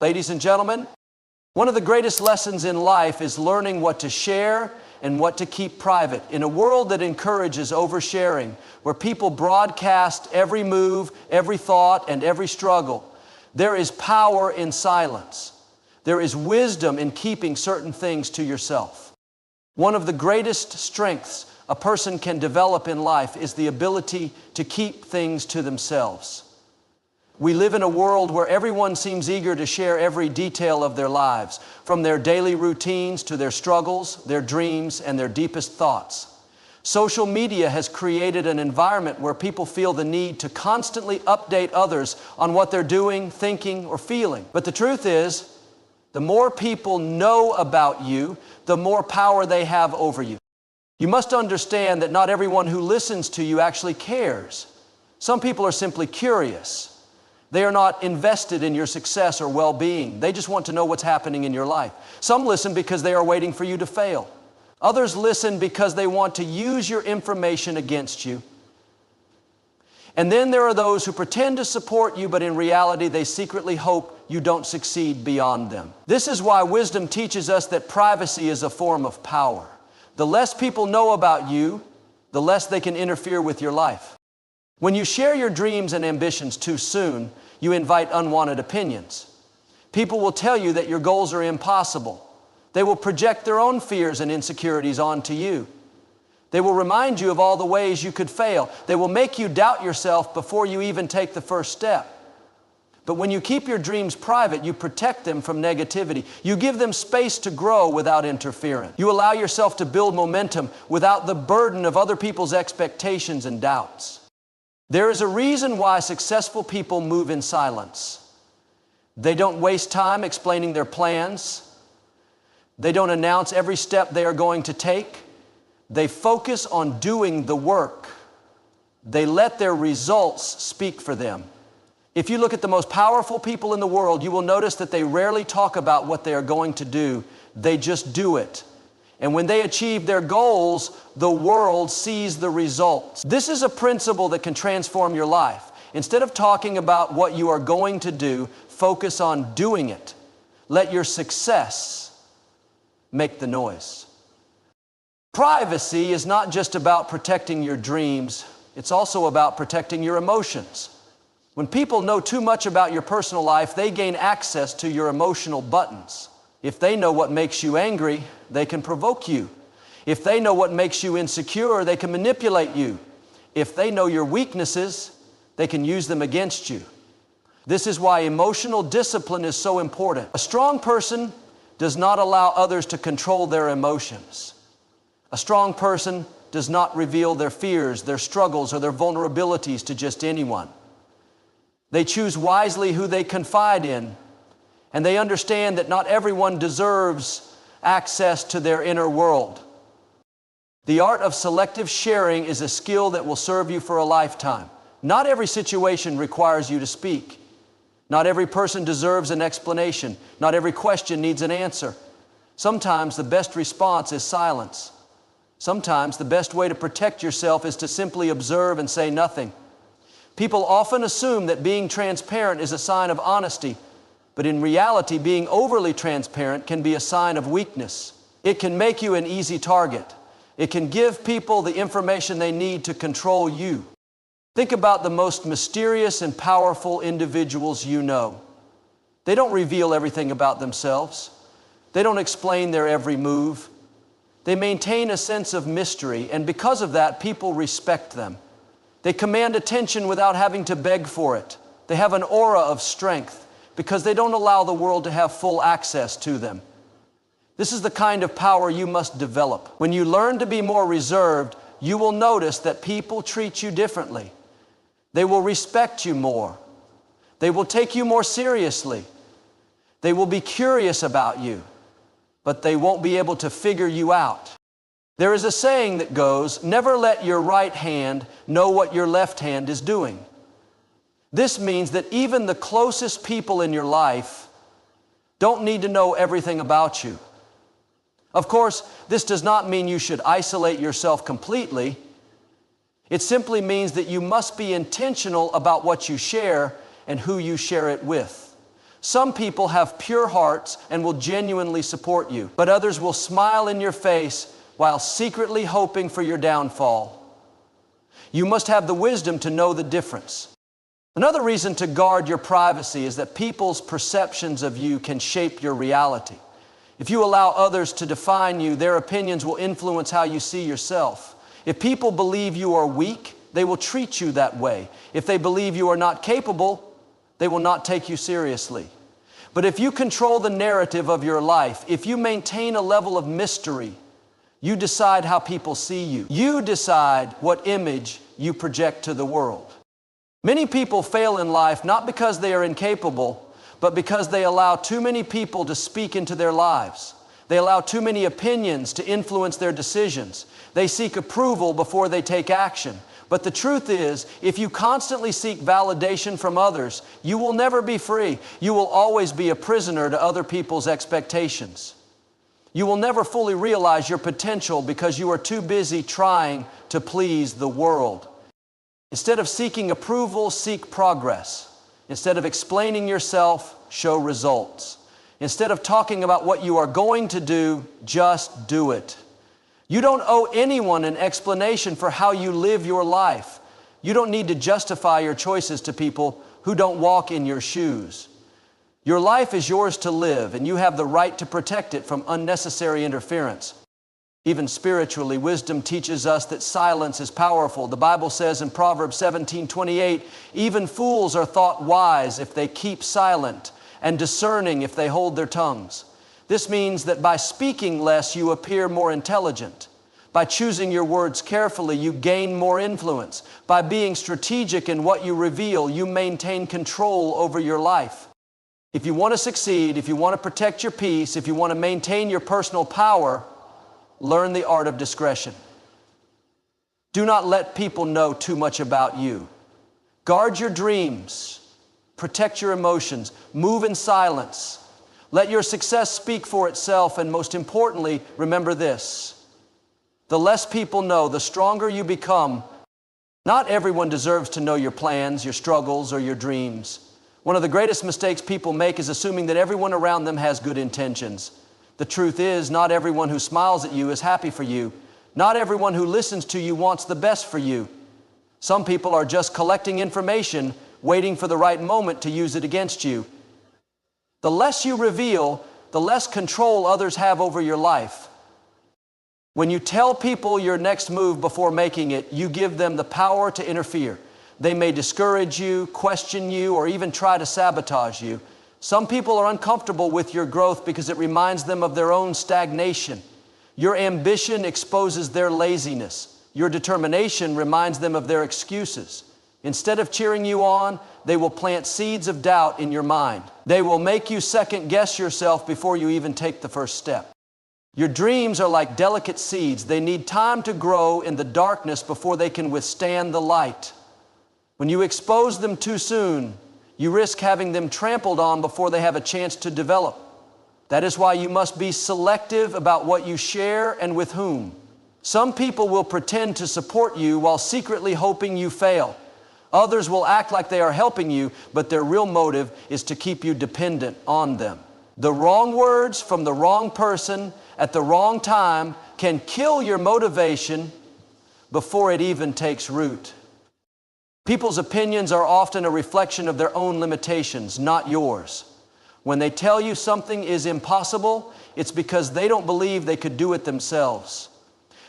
Ladies and gentlemen, one of the greatest lessons in life is learning what to share and what to keep private. In a world that encourages oversharing, where people broadcast every move, every thought, and every struggle, there is power in silence. There is wisdom in keeping certain things to yourself. One of the greatest strengths a person can develop in life is the ability to keep things to themselves. We live in a world where everyone seems eager to share every detail of their lives, from their daily routines to their struggles, their dreams, and their deepest thoughts. Social media has created an environment where people feel the need to constantly update others on what they're doing, thinking, or feeling. But the truth is, the more people know about you, the more power they have over you. You must understand that not everyone who listens to you actually cares. Some people are simply curious. They are not invested in your success or well-being. They just want to know what's happening in your life. Some listen because they are waiting for you to fail. Others listen because they want to use your information against you. And then there are those who pretend to support you, but in reality, they secretly hope you don't succeed beyond them. This is why wisdom teaches us that privacy is a form of power. The less people know about you, the less they can interfere with your life. When you share your dreams and ambitions too soon, you invite unwanted opinions. People will tell you that your goals are impossible. They will project their own fears and insecurities onto you. They will remind you of all the ways you could fail. They will make you doubt yourself before you even take the first step. But when you keep your dreams private, you protect them from negativity. You give them space to grow without interference. You allow yourself to build momentum without the burden of other people's expectations and doubts. There is a reason why successful people move in silence. They don't waste time explaining their plans. They don't announce every step they are going to take. They focus on doing the work. They let their results speak for them. If you look at the most powerful people in the world, you will notice that they rarely talk about what they are going to do. They just do it. And when they achieve their goals, the world sees the results. This is a principle that can transform your life. Instead of talking about what you are going to do, focus on doing it. Let your success make the noise. Privacy is not just about protecting your dreams, it's also about protecting your emotions. When people know too much about your personal life, they gain access to your emotional buttons. If they know what makes you angry, they can provoke you. If they know what makes you insecure, they can manipulate you. If they know your weaknesses, they can use them against you. This is why emotional discipline is so important. A strong person does not allow others to control their emotions. A strong person does not reveal their fears, their struggles, or their vulnerabilities to just anyone. They choose wisely who they confide in, and they understand that not everyone deserves access to their inner world. The art of selective sharing is a skill that will serve you for a lifetime. Not every situation requires you to speak. Not every person deserves an explanation. Not every question needs an answer. Sometimes the best response is silence. Sometimes the best way to protect yourself is to simply observe and say nothing. People often assume that being transparent is a sign of honesty, but in reality, being overly transparent can be a sign of weakness. It can make you an easy target. It can give people the information they need to control you. Think about the most mysterious and powerful individuals you know. They don't reveal everything about themselves. They don't explain their every move. They maintain a sense of mystery, and because of that, people respect them. They command attention without having to beg for it. They have an aura of strength because they don't allow the world to have full access to them. This is the kind of power you must develop. When you learn to be more reserved, you will notice that people treat you differently. They will respect you more. They will take you more seriously. They will be curious about you, but they won't be able to figure you out. There is a saying that goes, never let your right hand know what your left hand is doing. This means that even the closest people in your life don't need to know everything about you. Of course, this does not mean you should isolate yourself completely. It simply means that you must be intentional about what you share and who you share it with. Some people have pure hearts and will genuinely support you, but others will smile in your face while secretly hoping for your downfall. You must have the wisdom to know the difference. Another reason to guard your privacy is that people's perceptions of you can shape your reality. If you allow others to define you, their opinions will influence how you see yourself. If people believe you are weak, they will treat you that way. If they believe you are not capable, they will not take you seriously. But if you control the narrative of your life, if you maintain a level of mystery, you decide how people see you. You decide what image you project to the world. Many people fail in life not because they are incapable, but because they allow too many people to speak into their lives. They allow too many opinions to influence their decisions. They seek approval before they take action. But the truth is, if you constantly seek validation from others, you will never be free. You will always be a prisoner to other people's expectations. You will never fully realize your potential because you are too busy trying to please the world. Instead of seeking approval, seek progress. Instead of explaining yourself, show results. Instead of talking about what you are going to do, just do it. You don't owe anyone an explanation for how you live your life. You don't need to justify your choices to people who don't walk in your shoes. Your life is yours to live, and you have the right to protect it from unnecessary interference. Even spiritually, wisdom teaches us that silence is powerful. The Bible says in Proverbs 17:28, even fools are thought wise if they keep silent, and discerning if they hold their tongues. This means that by speaking less, you appear more intelligent. By choosing your words carefully, you gain more influence. By being strategic in what you reveal, you maintain control over your life. If you want to succeed, if you want to protect your peace, if you want to maintain your personal power, learn the art of discretion. Do not let people know too much about you. Guard your dreams. Protect your emotions. Move in silence. Let your success speak for itself, and most importantly, remember this. The less people know, the stronger you become. Not everyone deserves to know your plans, your struggles, or your dreams. One of the greatest mistakes people make is assuming that everyone around them has good intentions. The truth is, not everyone who smiles at you is happy for you. Not everyone who listens to you wants the best for you. Some people are just collecting information, waiting for the right moment to use it against you. The less you reveal, the less control others have over your life. When you tell people your next move before making it, you give them the power to interfere. They may discourage you, question you, or even try to sabotage you. Some people are uncomfortable with your growth because it reminds them of their own stagnation. Your ambition exposes their laziness. Your determination reminds them of their excuses. Instead of cheering you on, they will plant seeds of doubt in your mind. They will make you second guess yourself before you even take the first step. Your dreams are like delicate seeds. They need time to grow in the darkness before they can withstand the light. When you expose them too soon, you risk having them trampled on before they have a chance to develop. That is why you must be selective about what you share and with whom. Some people will pretend to support you while secretly hoping you fail. Others will act like they are helping you, but their real motive is to keep you dependent on them. The wrong words from the wrong person at the wrong time can kill your motivation before it even takes root. People's opinions are often a reflection of their own limitations, not yours. When they tell you something is impossible, it's because they don't believe they could do it themselves.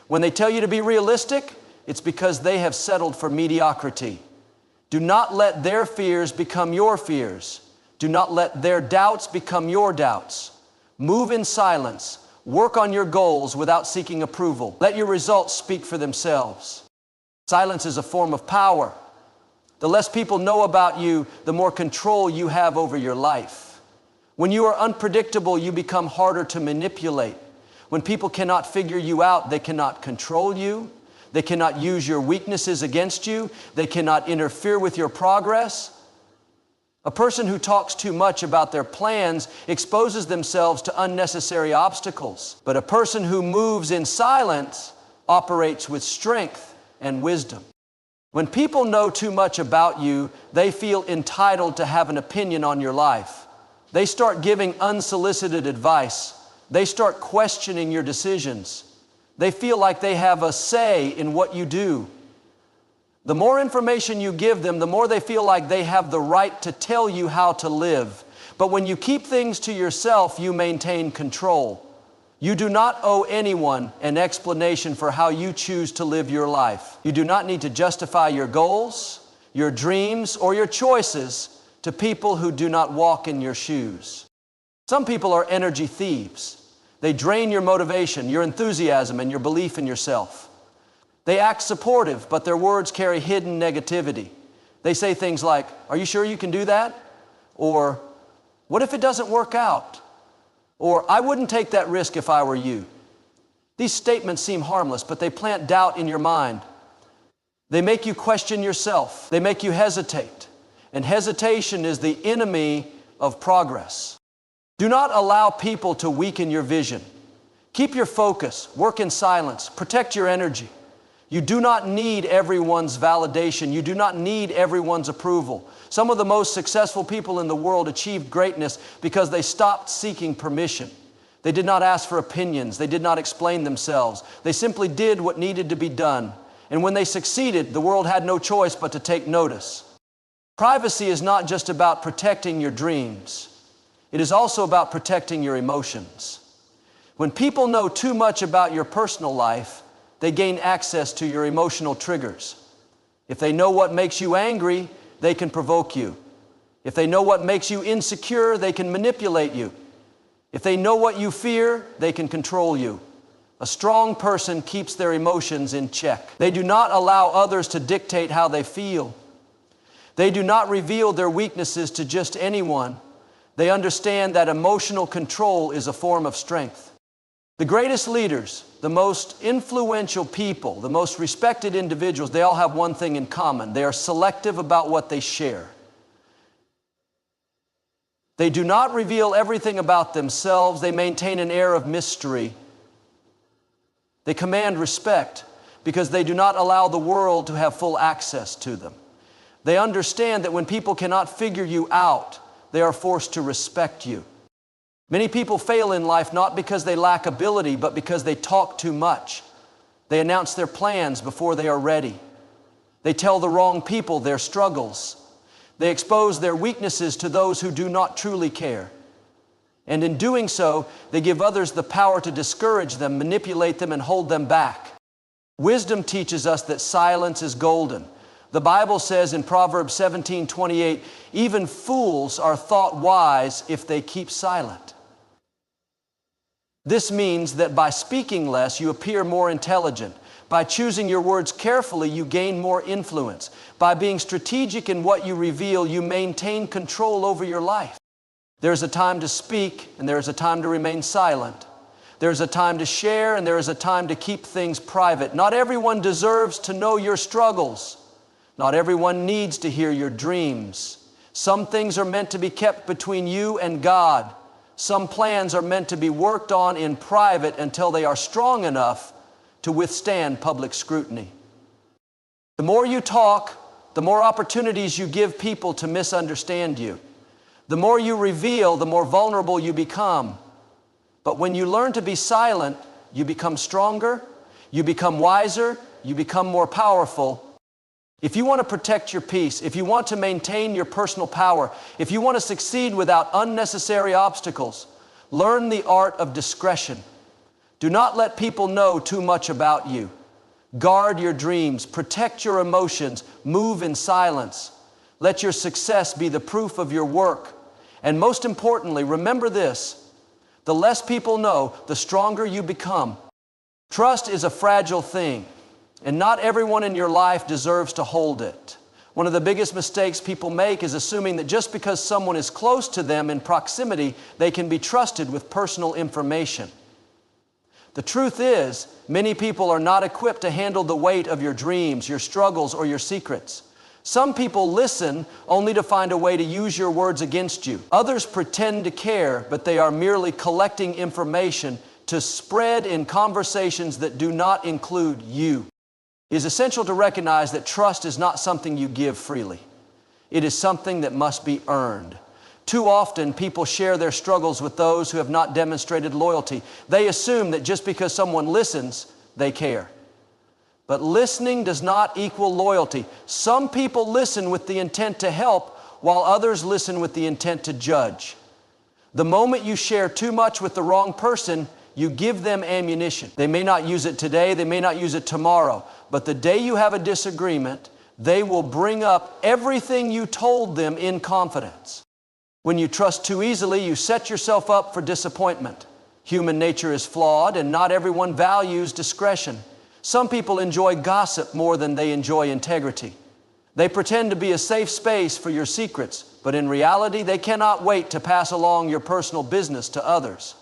When they tell you to be realistic, it's because they have settled for mediocrity. Do not let their fears become your fears. Do not let their doubts become your doubts. Move in silence. Work on your goals without seeking approval. Let your results speak for themselves. Silence is a form of power. The less people know about you, the more control you have over your life. When you are unpredictable, you become harder to manipulate. When people cannot figure you out, they cannot control you. They cannot use your weaknesses against you. They cannot interfere with your progress. A person who talks too much about their plans exposes themselves to unnecessary obstacles. But a person who moves in silence operates with strength and wisdom. When people know too much about you, they feel entitled to have an opinion on your life. They start giving unsolicited advice. They start questioning your decisions. They feel like they have a say in what you do. The more information you give them, the more they feel like they have the right to tell you how to live. But when you keep things to yourself, you maintain control. You do not owe anyone an explanation for how you choose to live your life. You do not need to justify your goals, your dreams, or your choices to people who do not walk in your shoes. Some people are energy thieves. They drain your motivation, your enthusiasm, and your belief in yourself. They act supportive, but their words carry hidden negativity. They say things like, "Are you sure you can do that?" Or, "What if it doesn't work out?" Or, "I wouldn't take that risk if I were you." These statements seem harmless, but they plant doubt in your mind. They make you question yourself. They make you hesitate. And hesitation is the enemy of progress. Do not allow people to weaken your vision. Keep your focus, work in silence, protect your energy. You do not need everyone's validation. You do not need everyone's approval. Some of the most successful people in the world achieved greatness because they stopped seeking permission. They did not ask for opinions. They did not explain themselves. They simply did what needed to be done. And when they succeeded, the world had no choice but to take notice. Privacy is not just about protecting your dreams. It is also about protecting your emotions. When people know too much about your personal life, they gain access to your emotional triggers. If they know what makes you angry, they can provoke you. If they know what makes you insecure, they can manipulate you. If they know what you fear, they can control you. A strong person keeps their emotions in check. They do not allow others to dictate how they feel. They do not reveal their weaknesses to just anyone. They understand that emotional control is a form of strength. The greatest leaders, the most influential people, the most respected individuals, they all have one thing in common. They are selective about what they share. They do not reveal everything about themselves. They maintain an air of mystery. They command respect because they do not allow the world to have full access to them. They understand that when people cannot figure you out, they are forced to respect you. Many people fail in life not because they lack ability, but because they talk too much. They announce their plans before they are ready. They tell the wrong people their struggles. They expose their weaknesses to those who do not truly care. And in doing so, they give others the power to discourage them, manipulate them, and hold them back. Wisdom teaches us that silence is golden. The Bible says in Proverbs 17:28, even fools are thought wise if they keep silent. This means that by speaking less, you appear more intelligent. By choosing your words carefully, you gain more influence. By being strategic in what you reveal, you maintain control over your life. There's a time to speak, and there's a time to remain silent. There's a time to share, and there is a time to keep things private. Not everyone deserves to know your struggles. Not everyone needs to hear your dreams. Some things are meant to be kept between you and God. Some plans are meant to be worked on in private until they are strong enough to withstand public scrutiny. The more you talk, the more opportunities you give people to misunderstand you. The more you reveal, the more vulnerable you become. But when you learn to be silent, you become stronger, you become wiser, you become more powerful. If you want to protect your peace, if you want to maintain your personal power, if you want to succeed without unnecessary obstacles, learn the art of discretion. Do not let people know too much about you. Guard your dreams, protect your emotions, move in silence. Let your success be the proof of your work. And most importantly, remember this: the less people know, the stronger you become. Trust is a fragile thing, and not everyone in your life deserves to hold it. One of the biggest mistakes people make is assuming that just because someone is close to them in proximity, they can be trusted with personal information. The truth is, many people are not equipped to handle the weight of your dreams, your struggles, or your secrets. Some people listen only to find a way to use your words against you. Others pretend to care, but they are merely collecting information to spread in conversations that do not include you. It is essential to recognize that trust is not something you give freely. It is something that must be earned. Too often, people share their struggles with those who have not demonstrated loyalty. They assume that just because someone listens, they care. But listening does not equal loyalty. Some people listen with the intent to help, while others listen with the intent to judge. The moment you share too much with the wrong person, you give them ammunition. They may not use it today, they may not use it tomorrow, but the day you have a disagreement, they will bring up everything you told them in confidence. When you trust too easily, you set yourself up for disappointment. Human nature is flawed, and not everyone values discretion. Some people enjoy gossip more than they enjoy integrity. They pretend to be a safe space for your secrets, but in reality, they cannot wait to pass along your personal business to others.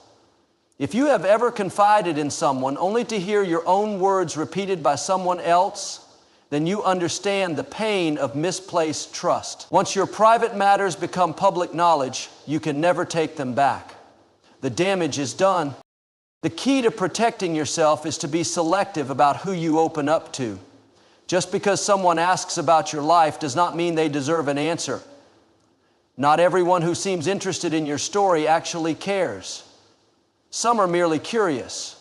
If you have ever confided in someone only to hear your own words repeated by someone else, then you understand the pain of misplaced trust. Once your private matters become public knowledge, you can never take them back. The damage is done. The key to protecting yourself is to be selective about who you open up to. Just because someone asks about your life does not mean they deserve an answer. Not everyone who seems interested in your story actually cares. Some are merely curious.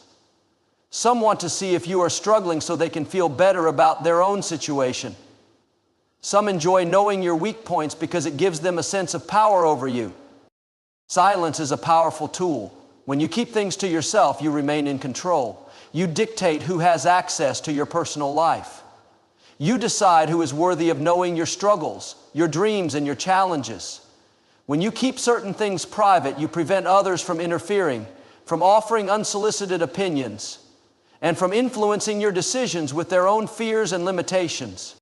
Some want to see if you are struggling so they can feel better about their own situation. Some enjoy knowing your weak points because it gives them a sense of power over you. Silence is a powerful tool. When you keep things to yourself, you remain in control. You dictate who has access to your personal life. You decide who is worthy of knowing your struggles, your dreams, and your challenges. When you keep certain things private, you prevent others from interfering, from offering unsolicited opinions, and from influencing your decisions with their own fears and limitations.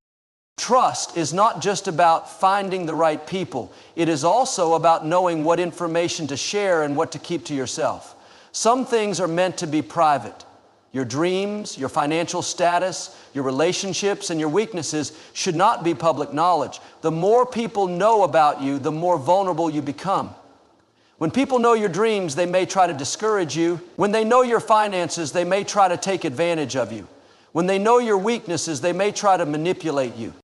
Trust is not just about finding the right people. It is also about knowing what information to share and what to keep to yourself. Some things are meant to be private. Your dreams, your financial status, your relationships, and your weaknesses should not be public knowledge. The more people know about you, the more vulnerable you become. When people know your dreams, they may try to discourage you. When they know your finances, they may try to take advantage of you. When they know your weaknesses, they may try to manipulate you.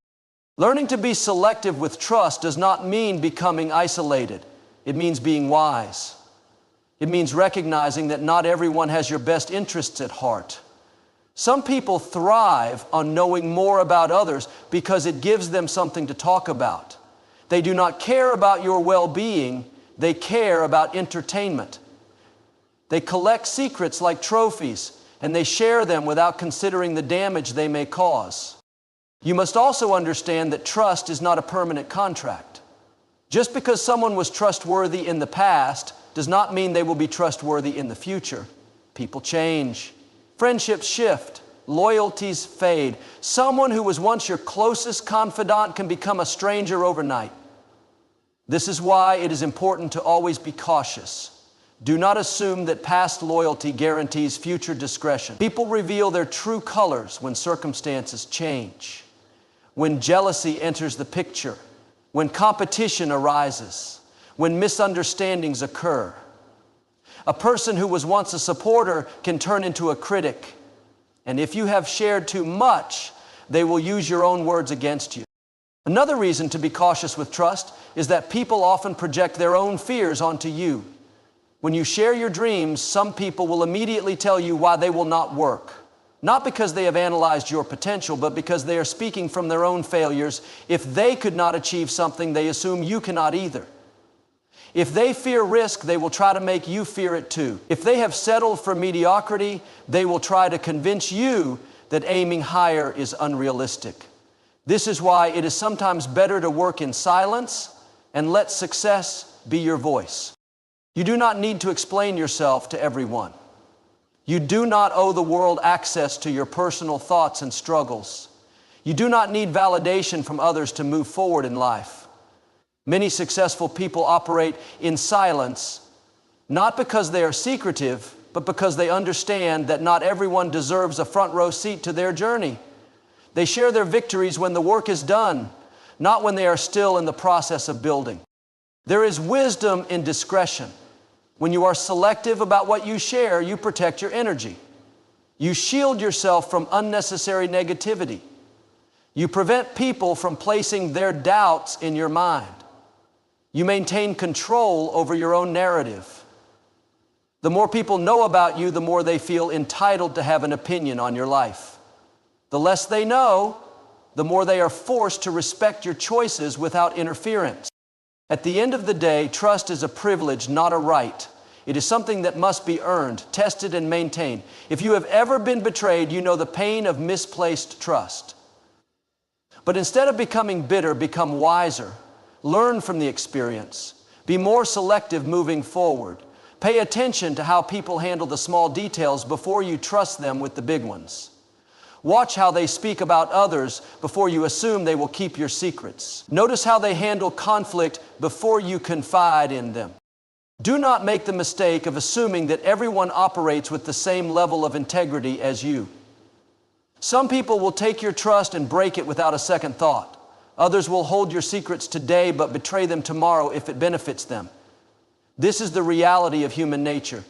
Learning to be selective with trust does not mean becoming isolated. It means being wise. It means recognizing that not everyone has your best interests at heart. Some people thrive on knowing more about others because it gives them something to talk about. They do not care about your well-being. They care about entertainment. They collect secrets like trophies, and they share them without considering the damage they may cause. You must also understand that trust is not a permanent contract. Just because someone was trustworthy in the past does not mean they will be trustworthy in the future. People change. Friendships shift. Loyalties fade. Someone who was once your closest confidant can become a stranger overnight. This is why it is important to always be cautious. Do not assume that past loyalty guarantees future discretion. People reveal their true colors when circumstances change, when jealousy enters the picture, when competition arises, when misunderstandings occur. A person who was once a supporter can turn into a critic, and if you have shared too much, they will use your own words against you. Another reason to be cautious with trust is that people often project their own fears onto you. When you share your dreams, some people will immediately tell you why they will not work. Not because they have analyzed your potential, but because they are speaking from their own failures. If they could not achieve something, they assume you cannot either. If they fear risk, they will try to make you fear it too. If they have settled for mediocrity, they will try to convince you that aiming higher is unrealistic. This is why it is sometimes better to work in silence and let success be your voice. You do not need to explain yourself to everyone. You do not owe the world access to your personal thoughts and struggles. You do not need validation from others to move forward in life. Many successful people operate in silence, not because they are secretive, but because they understand that not everyone deserves a front row seat to their journey. They share their victories when the work is done, not when they are still in the process of building. There is wisdom in discretion. When you are selective about what you share, you protect your energy. You shield yourself from unnecessary negativity. You prevent people from placing their doubts in your mind. You maintain control over your own narrative. The more people know about you, the more they feel entitled to have an opinion on your life. The less they know, the more they are forced to respect your choices without interference. At the end of the day, trust is a privilege, not a right. It is something that must be earned, tested, and maintained. If you have ever been betrayed, you know the pain of misplaced trust. But instead of becoming bitter, become wiser. Learn from the experience. Be more selective moving forward. Pay attention to how people handle the small details before you trust them with the big ones. Watch how they speak about others before you assume they will keep your secrets. Notice how they handle conflict before you confide in them. Do not make the mistake of assuming that everyone operates with the same level of integrity as you. Some people will take your trust and break it without a second thought. Others will hold your secrets today but betray them tomorrow if it benefits them. This is the reality of human nature.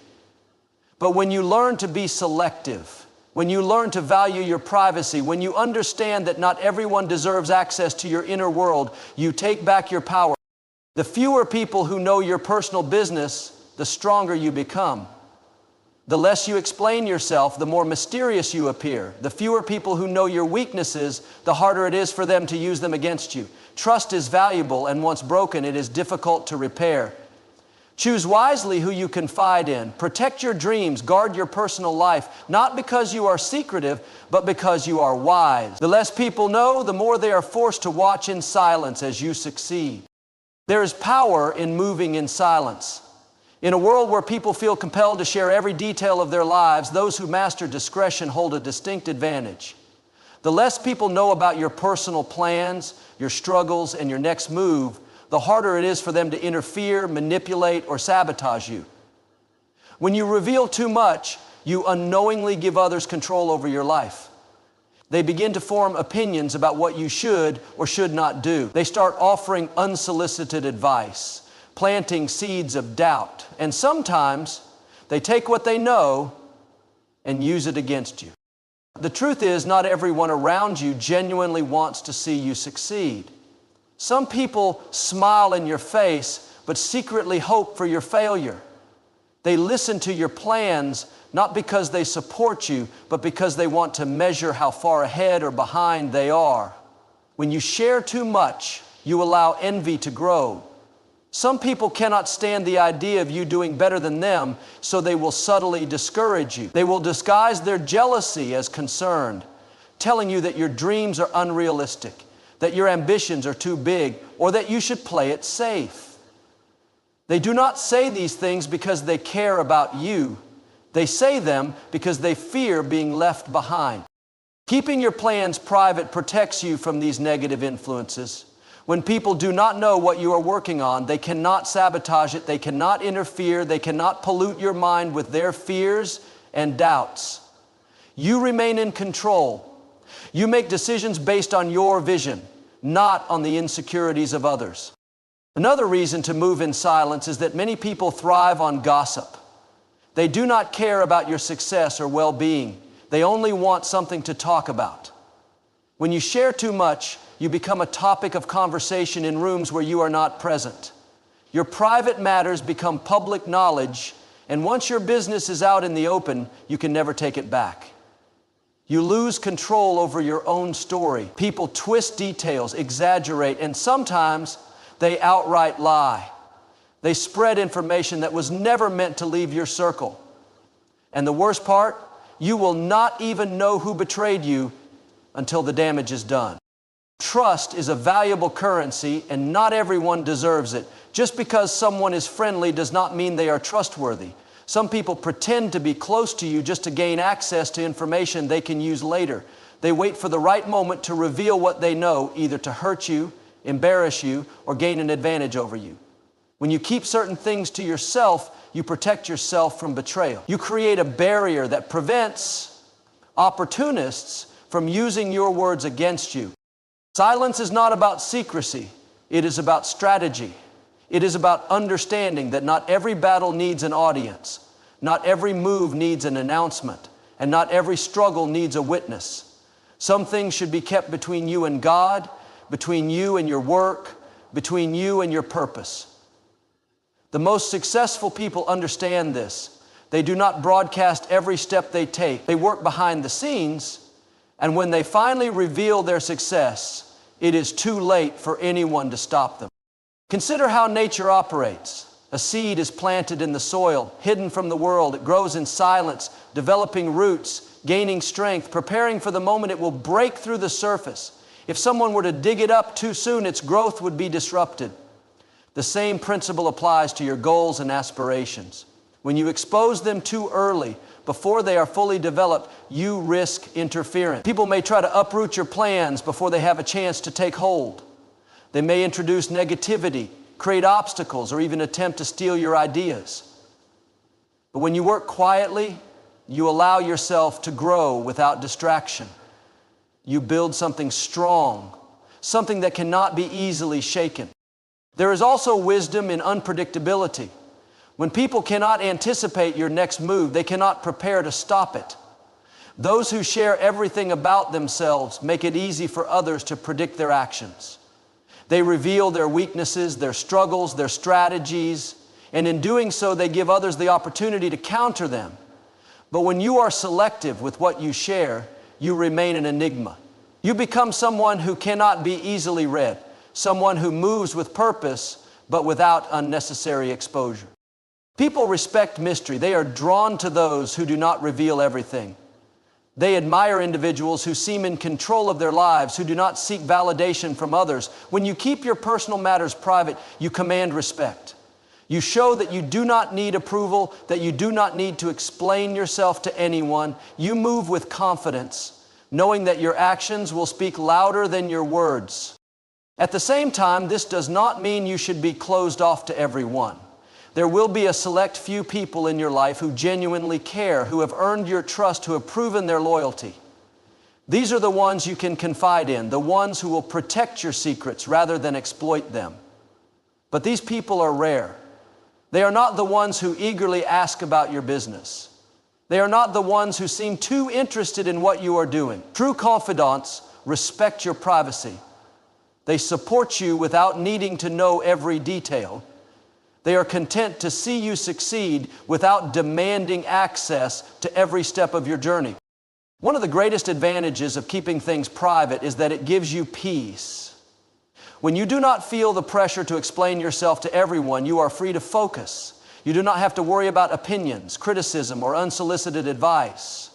But when you learn to be selective, when you learn to value your privacy, when you understand that not everyone deserves access to your inner world, you take back your power. The fewer people who know your personal business, the stronger you become. The less you explain yourself, the more mysterious you appear. The fewer people who know your weaknesses, the harder it is for them to use them against you. Trust is valuable, and once broken, it is difficult to repair. Choose wisely who you confide in. Protect your dreams, guard your personal life, not because you are secretive, but because you are wise. The less people know, the more they are forced to watch in silence as you succeed. There is power in moving in silence. In a world where people feel compelled to share every detail of their lives, those who master discretion hold a distinct advantage. The less people know about your personal plans, your struggles, and your next move, the harder it is for them to interfere, manipulate, or sabotage you. When you reveal too much, you unknowingly give others control over your life. They begin to form opinions about what you should or should not do. They start offering unsolicited advice, planting seeds of doubt, and sometimes they take what they know and use it against you. The truth is, not everyone around you genuinely wants to see you succeed. Some people smile in your face, but secretly hope for your failure. They listen to your plans, not because they support you, but because they want to measure how far ahead or behind they are. When you share too much, you allow envy to grow. Some people cannot stand the idea of you doing better than them, so they will subtly discourage you. They will disguise their jealousy as concern, telling you that your dreams are unrealistic, that your ambitions are too big, or that you should play it safe. They do not say these things because they care about you. They say them because they fear being left behind. Keeping your plans private protects you from these negative influences. When people do not know what you are working on, they cannot sabotage it, they cannot interfere, they cannot pollute your mind with their fears and doubts. You remain in control. You make decisions based on your vision, not on the insecurities of others. Another reason to move in silence is that many people thrive on gossip. They do not care about your success or well-being. They only want something to talk about. When you share too much, you become a topic of conversation in rooms where you are not present. Your private matters become public knowledge, and once your business is out in the open, you can never take it back. You lose control over your own story. People twist details, exaggerate, and sometimes they outright lie. They spread information that was never meant to leave your circle. And the worst part, you will not even know who betrayed you until the damage is done. Trust is a valuable currency, and not everyone deserves it. Just because someone is friendly does not mean they are trustworthy. Some people pretend to be close to you just to gain access to information they can use later. They wait for the right moment to reveal what they know, either to hurt you, embarrass you, or gain an advantage over you. When you keep certain things to yourself, you protect yourself from betrayal. You create a barrier that prevents opportunists from using your words against you. Silence is not about secrecy. It is about strategy. It is about understanding that not every battle needs an audience, not every move needs an announcement, and not every struggle needs a witness. Some things should be kept between you and God, between you and your work, between you and your purpose. The most successful people understand this. They do not broadcast every step they take. They work behind the scenes, and when they finally reveal their success, it is too late for anyone to stop them. Consider how nature operates. A seed is planted in the soil, hidden from the world. It grows in silence, developing roots, gaining strength, preparing for the moment it will break through the surface. If someone were to dig it up too soon, its growth would be disrupted. The same principle applies to your goals and aspirations. When you expose them too early, before they are fully developed, you risk interference. People may try to uproot your plans before they have a chance to take hold. They may introduce negativity, create obstacles, or even attempt to steal your ideas. But when you work quietly, you allow yourself to grow without distraction. You build something strong, something that cannot be easily shaken. There is also wisdom in unpredictability. When people cannot anticipate your next move, they cannot prepare to stop it. Those who share everything about themselves make it easy for others to predict their actions. They reveal their weaknesses, their struggles, their strategies, and in doing so, they give others the opportunity to counter them. But when you are selective with what you share, you remain an enigma. You become someone who cannot be easily read, someone who moves with purpose, but without unnecessary exposure. People respect mystery. They are drawn to those who do not reveal everything. They admire individuals who seem in control of their lives, who do not seek validation from others. When you keep your personal matters private, you command respect. You show that you do not need approval, that you do not need to explain yourself to anyone. You move with confidence, knowing that your actions will speak louder than your words. At the same time, this does not mean you should be closed off to everyone. There will be a select few people in your life who genuinely care, who have earned your trust, who have proven their loyalty. These are the ones you can confide in, the ones who will protect your secrets rather than exploit them. But these people are rare. They are not the ones who eagerly ask about your business. They are not the ones who seem too interested in what you are doing. True confidants respect your privacy. They support you without needing to know every detail. They are content to see you succeed without demanding access to every step of your journey. One of the greatest advantages of keeping things private is that it gives you peace. When you do not feel the pressure to explain yourself to everyone, you are free to focus. You do not have to worry about opinions, criticism, or unsolicited advice.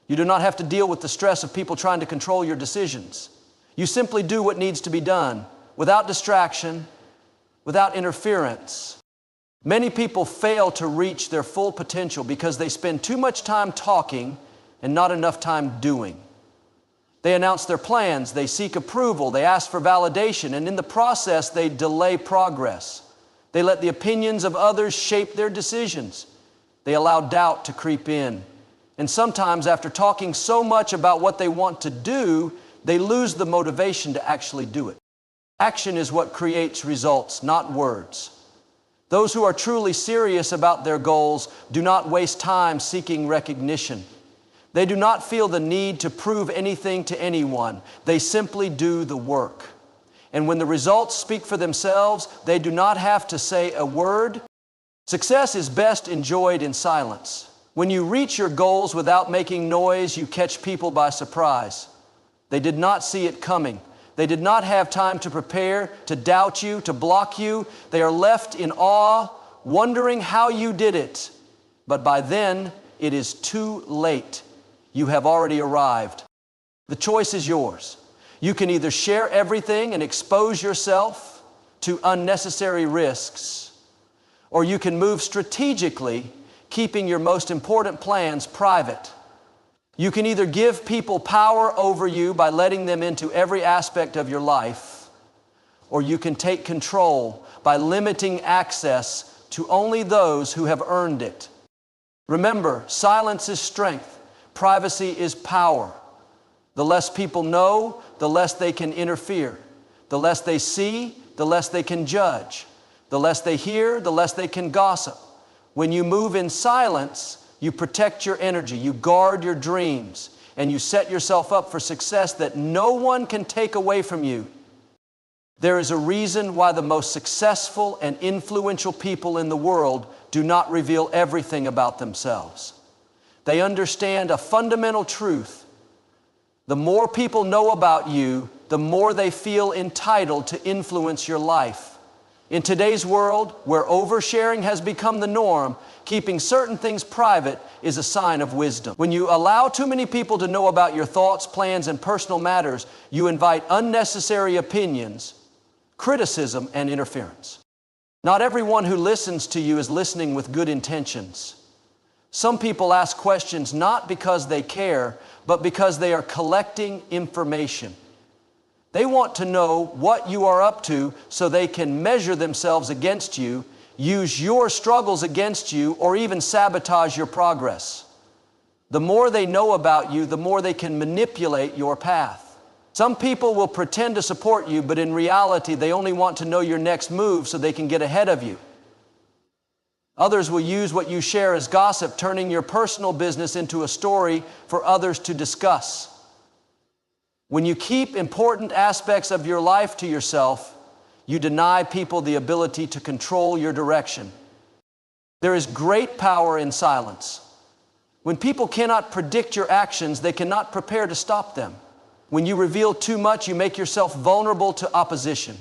You do not have to deal with the stress of people trying to control your decisions. You simply do what needs to be done without distraction, without interference. Many people fail to reach their full potential because they spend too much time talking and not enough time doing. They announce their plans, they seek approval, they ask for validation, and in the process, they delay progress. They let the opinions of others shape their decisions. They allow doubt to creep in. And sometimes, after talking so much about what they want to do, they lose the motivation to actually do it. Action is what creates results, not words. Those who are truly serious about their goals do not waste time seeking recognition. They do not feel the need to prove anything to anyone. They simply do the work. And when the results speak for themselves, they do not have to say a word. Success is best enjoyed in silence. When you reach your goals without making noise, you catch people by surprise. They did not see it coming. They did not have time to prepare, to doubt you, to block you. They are left in awe, wondering how you did it. But by then, it is too late. You have already arrived. The choice is yours. You can either share everything and expose yourself to unnecessary risks, or you can move strategically, keeping your most important plans private. You can either give people power over you by letting them into every aspect of your life, or you can take control by limiting access to only those who have earned it. Remember, silence is strength. Privacy is power. The less people know, the less they can interfere. The less they see, the less they can judge. The less they hear, the less they can gossip. When you move in silence, you protect your energy, you guard your dreams, and you set yourself up for success that no one can take away from you. There is a reason why the most successful and influential people in the world do not reveal everything about themselves. They understand a fundamental truth. The more people know about you, the more they feel entitled to influence your life. In today's world, where oversharing has become the norm, keeping certain things private is a sign of wisdom. When you allow too many people to know about your thoughts, plans, and personal matters, you invite unnecessary opinions, criticism, and interference. Not everyone who listens to you is listening with good intentions. Some people ask questions not because they care, but because they are collecting information. They want to know what you are up to so they can measure themselves against you, use your struggles against you, or even sabotage your progress. The more they know about you, the more they can manipulate your path. Some people will pretend to support you, but in reality, they only want to know your next move so they can get ahead of you. Others will use what you share as gossip, turning your personal business into a story for others to discuss. When you keep important aspects of your life to yourself, you deny people the ability to control your direction. There is great power in silence. When people cannot predict your actions, they cannot prepare to stop them. When you reveal too much, you make yourself vulnerable to opposition.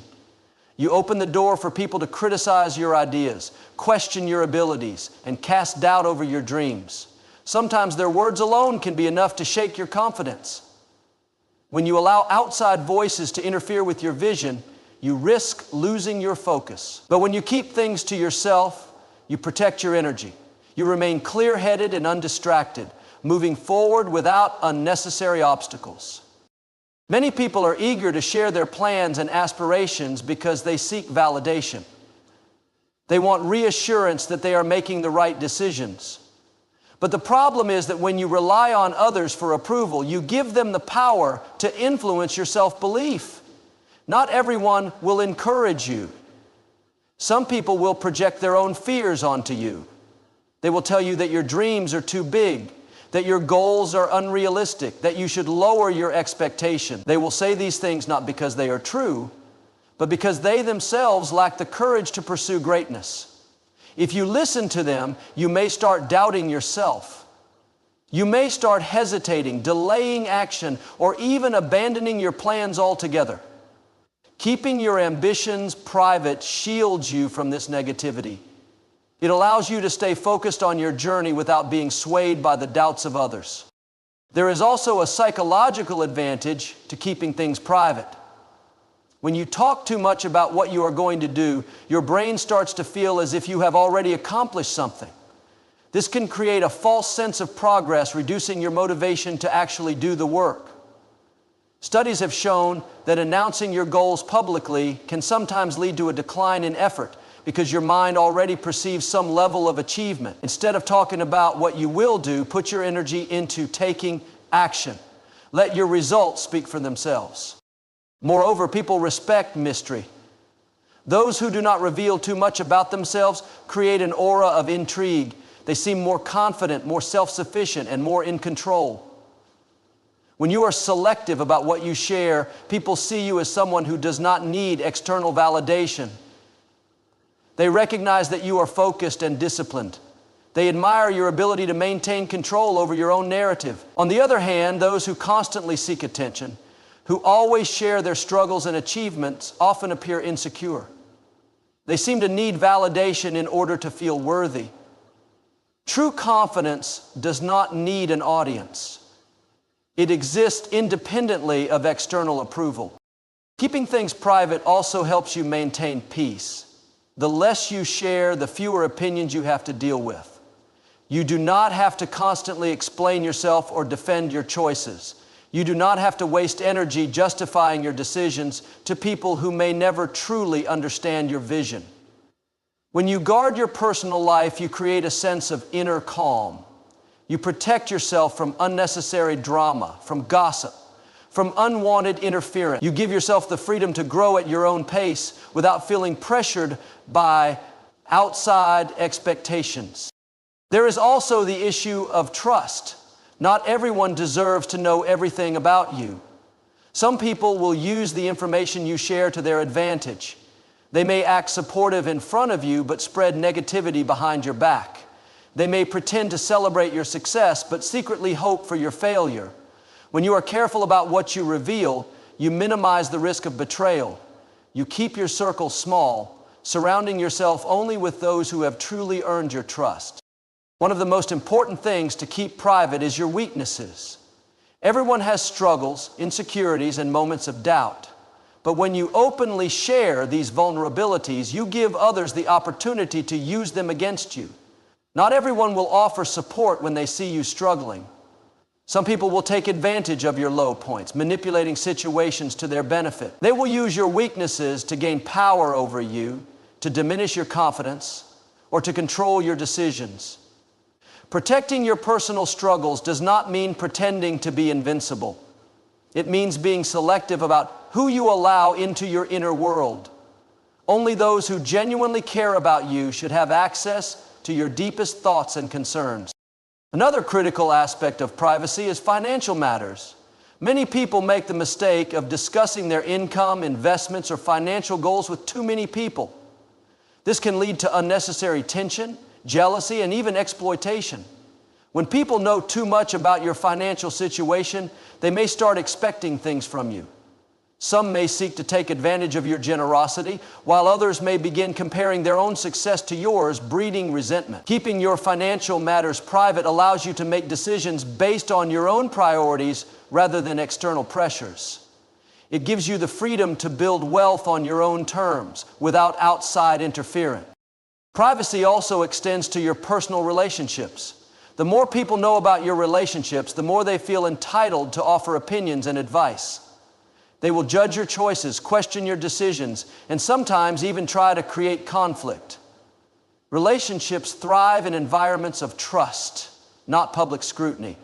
You open the door for people to criticize your ideas, question your abilities, and cast doubt over your dreams. Sometimes their words alone can be enough to shake your confidence. When you allow outside voices to interfere with your vision, you risk losing your focus. But when you keep things to yourself, you protect your energy. You remain clear-headed and undistracted, moving forward without unnecessary obstacles. Many people are eager to share their plans and aspirations because they seek validation. They want reassurance that they are making the right decisions. But the problem is that when you rely on others for approval, you give them the power to influence your self-belief. Not everyone will encourage you. Some people will project their own fears onto you. They will tell you that your dreams are too big, that your goals are unrealistic, that you should lower your expectation. They will say these things not because they are true, but because they themselves lack the courage to pursue greatness. If you listen to them, you may start doubting yourself. You may start hesitating, delaying action, or even abandoning your plans altogether. Keeping your ambitions private shields you from this negativity. It allows you to stay focused on your journey without being swayed by the doubts of others. There is also a psychological advantage to keeping things private. When you talk too much about what you are going to do, your brain starts to feel as if you have already accomplished something. This can create a false sense of progress, reducing your motivation to actually do the work. Studies have shown that announcing your goals publicly can sometimes lead to a decline in effort because your mind already perceives some level of achievement. Instead of talking about what you will do, put your energy into taking action. Let your results speak for themselves. Moreover, people respect mystery. Those who do not reveal too much about themselves create an aura of intrigue. They seem more confident, more self-sufficient, and more in control. When you are selective about what you share, people see you as someone who does not need external validation. They recognize that you are focused and disciplined. They admire your ability to maintain control over your own narrative. On the other hand, those who constantly seek attention, who always share their struggles and achievements, often appear insecure. They seem to need validation in order to feel worthy. True confidence does not need an audience. It exists independently of external approval. Keeping things private also helps you maintain peace. The less you share, the fewer opinions you have to deal with. You do not have to constantly explain yourself or defend your choices. You do not have to waste energy justifying your decisions to people who may never truly understand your vision. When you guard your personal life, you create a sense of inner calm. You protect yourself from unnecessary drama, from gossip, from unwanted interference. You give yourself the freedom to grow at your own pace without feeling pressured by outside expectations. There is also the issue of trust. Not everyone deserves to know everything about you. Some people will use the information you share to their advantage. They may act supportive in front of you, but spread negativity behind your back. They may pretend to celebrate your success, but secretly hope for your failure. When you are careful about what you reveal, you minimize the risk of betrayal. You keep your circle small, surrounding yourself only with those who have truly earned your trust. One of the most important things to keep private is your weaknesses. Everyone has struggles, insecurities, and moments of doubt. But when you openly share these vulnerabilities, you give others the opportunity to use them against you. Not everyone will offer support when they see you struggling. Some people will take advantage of your low points, manipulating situations to their benefit. They will use your weaknesses to gain power over you, to diminish your confidence, or to control your decisions. Protecting your personal struggles does not mean pretending to be invincible. It means being selective about who you allow into your inner world. Only those who genuinely care about you should have access to your deepest thoughts and concerns. Another critical aspect of privacy is financial matters. Many people make the mistake of discussing their income, investments, or financial goals with too many people. This can lead to unnecessary tension, jealousy, and even exploitation. When people know too much about your financial situation, they may start expecting things from you. Some may seek to take advantage of your generosity, while others may begin comparing their own success to yours, breeding resentment. Keeping your financial matters private allows you to make decisions based on your own priorities rather than external pressures. It gives you the freedom to build wealth on your own terms without outside interference. Privacy also extends to your personal relationships. The more people know about your relationships, the more they feel entitled to offer opinions and advice. They will judge your choices, question your decisions, and sometimes even try to create conflict. Relationships thrive in environments of trust, not public scrutiny.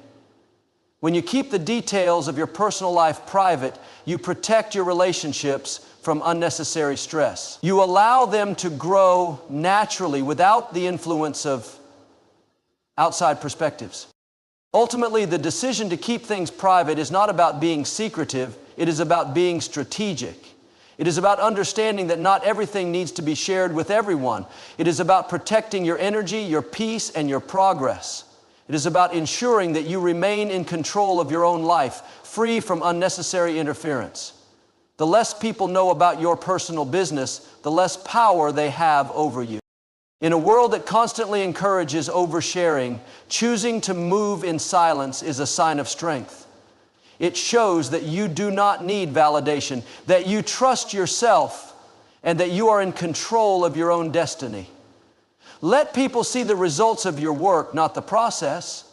When you keep the details of your personal life private, you protect your relationships from unnecessary stress. You allow them to grow naturally without the influence of outside perspectives. Ultimately, the decision to keep things private is not about being secretive, it is about being strategic. It is about understanding that not everything needs to be shared with everyone. It is about protecting your energy, your peace, and your progress. It is about ensuring that you remain in control of your own life, free from unnecessary interference. The less people know about your personal business, the less power they have over you. In a world that constantly encourages oversharing, choosing to move in silence is a sign of strength. It shows that you do not need validation, that you trust yourself, and that you are in control of your own destiny. Let people see the results of your work, not the process.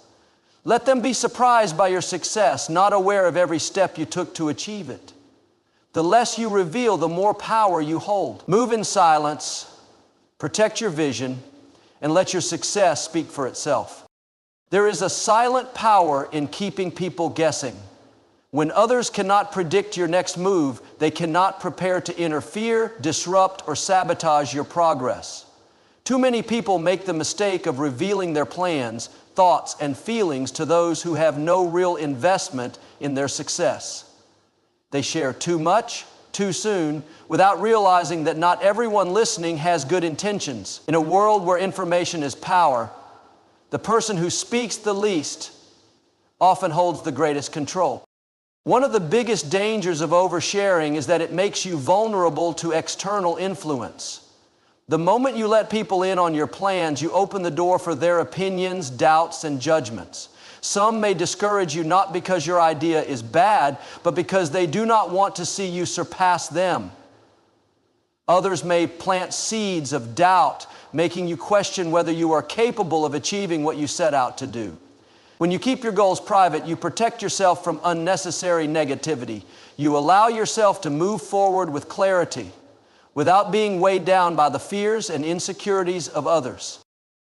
Let them be surprised by your success, not aware of every step you took to achieve it. The less you reveal, the more power you hold. Move in silence, protect your vision, and let your success speak for itself. There is a silent power in keeping people guessing. When others cannot predict your next move, they cannot prepare to interfere, disrupt, or sabotage your progress. Too many people make the mistake of revealing their plans, thoughts, and feelings to those who have no real investment in their success. They share too much, too soon, without realizing that not everyone listening has good intentions. In a world where information is power, the person who speaks the least often holds the greatest control. One of the biggest dangers of oversharing is that it makes you vulnerable to external influence. The moment you let people in on your plans, you open the door for their opinions, doubts, and judgments. Some may discourage you not because your idea is bad, but because they do not want to see you surpass them. Others may plant seeds of doubt, making you question whether you are capable of achieving what you set out to do. When you keep your goals private, you protect yourself from unnecessary negativity. You allow yourself to move forward with clarity, without being weighed down by the fears and insecurities of others.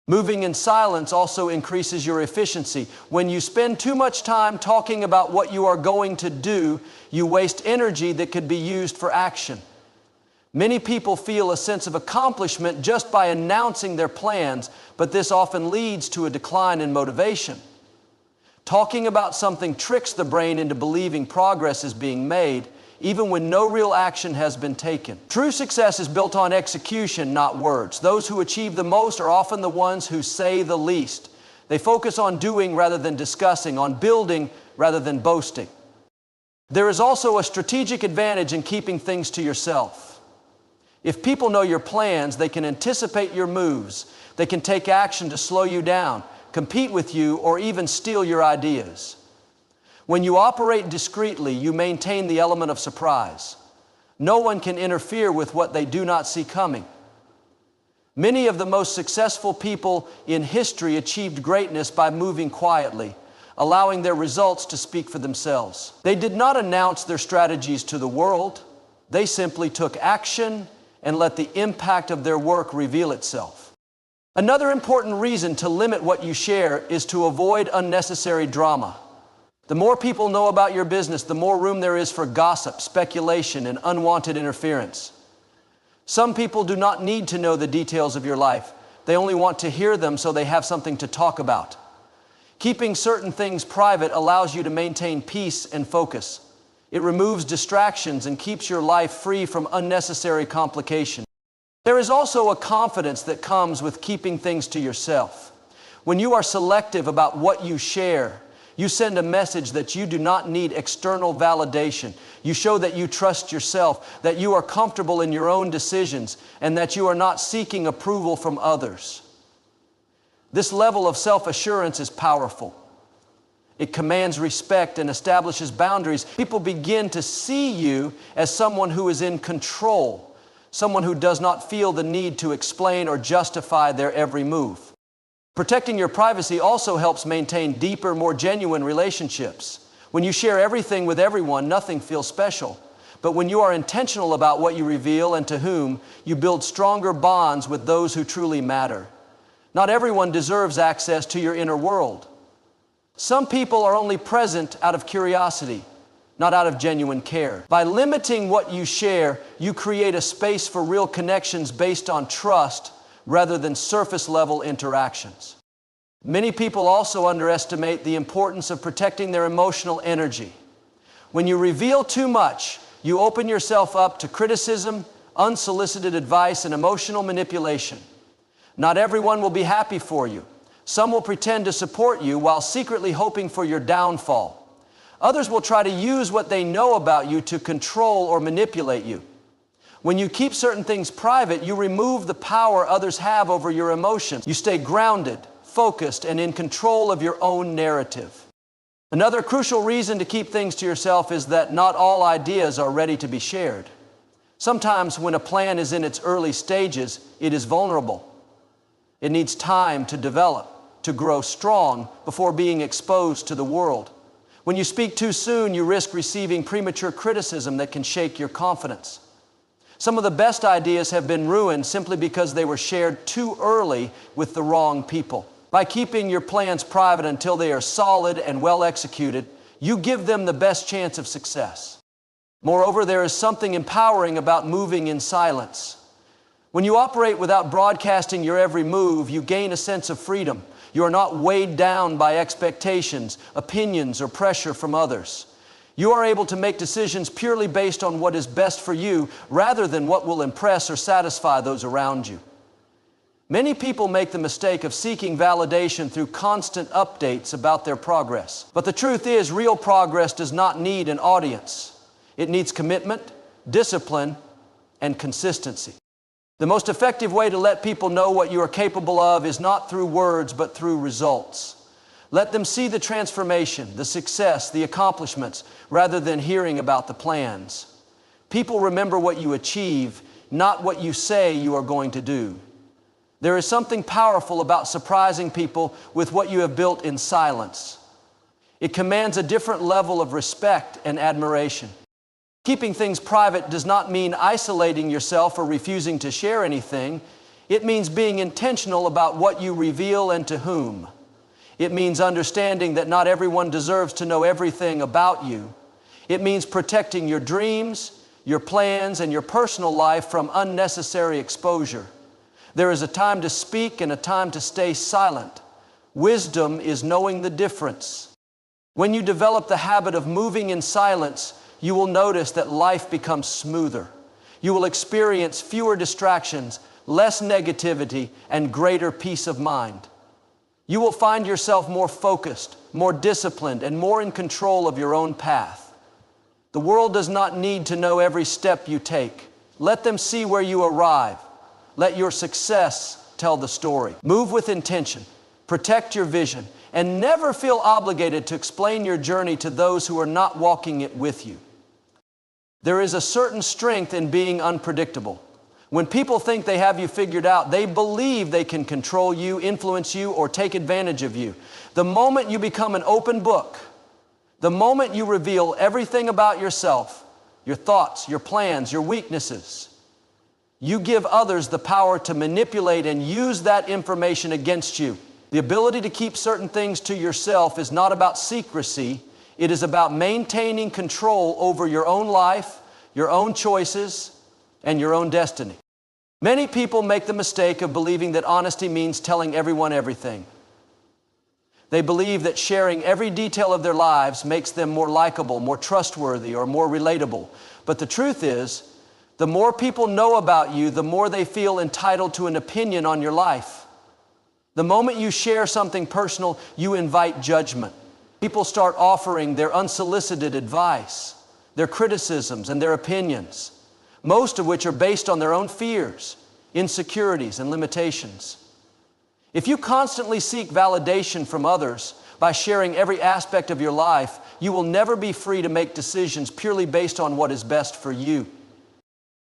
Moving in silence also increases your efficiency. When you spend too much time talking about what you are going to do, you waste energy that could be used for action. Many people feel a sense of accomplishment just by announcing their plans, but this often leads to a decline in motivation. Talking about something tricks the brain into believing progress is being made, even when no real action has been taken. True success is built on execution, not words. Those who achieve the most are often the ones who say the least. They focus on doing rather than discussing, on building rather than boasting. There is also a strategic advantage in keeping things to yourself. If people know your plans, they can anticipate your moves. They can take action to slow you down, compete with you, or even steal your ideas. When you operate discreetly, you maintain the element of surprise. No one can interfere with what they do not see coming. Many of the most successful people in history achieved greatness by moving quietly, allowing their results to speak for themselves. They did not announce their strategies to the world. They simply took action and let the impact of their work reveal itself. Another important reason to limit what you share is to avoid unnecessary drama. The more people know about your business, the more room there is for gossip, speculation, and unwanted interference. Some people do not need to know the details of your life. They only want to hear them so they have something to talk about. Keeping certain things private allows you to maintain peace and focus. It removes distractions and keeps your life free from unnecessary complication. There is also a confidence that comes with keeping things to yourself. When you are selective about what you share, you send a message that you do not need external validation. You show that you trust yourself, that you are comfortable in your own decisions, and that you are not seeking approval from others. This level of self-assurance is powerful. It commands respect and establishes boundaries. People begin to see you as someone who is in control, someone who does not feel the need to explain or justify their every move. Protecting your privacy also helps maintain deeper, more genuine relationships. When you share everything with everyone, nothing feels special. But when you are intentional about what you reveal and to whom, you build stronger bonds with those who truly matter. Not everyone deserves access to your inner world. Some people are only present out of curiosity, not out of genuine care. By limiting what you share, you create a space for real connections based on trust rather than surface-level interactions. Many people also underestimate the importance of protecting their emotional energy. When you reveal too much, you open yourself up to criticism, unsolicited advice, and emotional manipulation. Not everyone will be happy for you. Some will pretend to support you while secretly hoping for your downfall. Others will try to use what they know about you to control or manipulate you. When you keep certain things private, you remove the power others have over your emotions. You stay grounded, focused, and in control of your own narrative. Another crucial reason to keep things to yourself is that not all ideas are ready to be shared. Sometimes when a plan is in its early stages, it is vulnerable. It needs time to develop, to grow strong before being exposed to the world. When you speak too soon, you risk receiving premature criticism that can shake your confidence. Some of the best ideas have been ruined simply because they were shared too early with the wrong people. By keeping your plans private until they are solid and well executed, you give them the best chance of success. Moreover, there is something empowering about moving in silence. When you operate without broadcasting your every move, you gain a sense of freedom. You are not weighed down by expectations, opinions, or pressure from others. You are able to make decisions purely based on what is best for you rather than what will impress or satisfy those around you. Many people make the mistake of seeking validation through constant updates about their progress. But the truth is, real progress does not need an audience. It needs commitment, discipline, and consistency. The most effective way to let people know what you are capable of is not through words, but through results. Let them see the transformation, the success, the accomplishments, rather than hearing about the plans. People remember what you achieve, not what you say you are going to do. There is something powerful about surprising people with what you have built in silence. It commands a different level of respect and admiration. Keeping things private does not mean isolating yourself or refusing to share anything. It means being intentional about what you reveal and to whom. It means understanding that not everyone deserves to know everything about you. It means protecting your dreams, your plans, and your personal life from unnecessary exposure. There is a time to speak and a time to stay silent. Wisdom is knowing the difference. When you develop the habit of moving in silence, you will notice that life becomes smoother. You will experience fewer distractions, less negativity, and greater peace of mind. You will find yourself more focused, more disciplined, and more in control of your own path. The world does not need to know every step you take. Let them see where you arrive. Let your success tell the story. Move with intention, protect your vision, and never feel obligated to explain your journey to those who are not walking it with you. There is a certain strength in being unpredictable. When people think they have you figured out, they believe they can control you, influence you, or take advantage of you. The moment you become an open book, the moment you reveal everything about yourself, your thoughts, your plans, your weaknesses, you give others the power to manipulate and use that information against you. The ability to keep certain things to yourself is not about secrecy. It is about maintaining control over your own life, your own choices, and your own destiny. Many people make the mistake of believing that honesty means telling everyone everything. They believe that sharing every detail of their lives makes them more likable, more trustworthy, or more relatable. But the truth is, the more people know about you, the more they feel entitled to an opinion on your life. The moment you share something personal, you invite judgment. People start offering their unsolicited advice, their criticisms, and their opinions, most of which are based on their own fears, insecurities, and limitations. If you constantly seek validation from others by sharing every aspect of your life, you will never be free to make decisions purely based on what is best for you.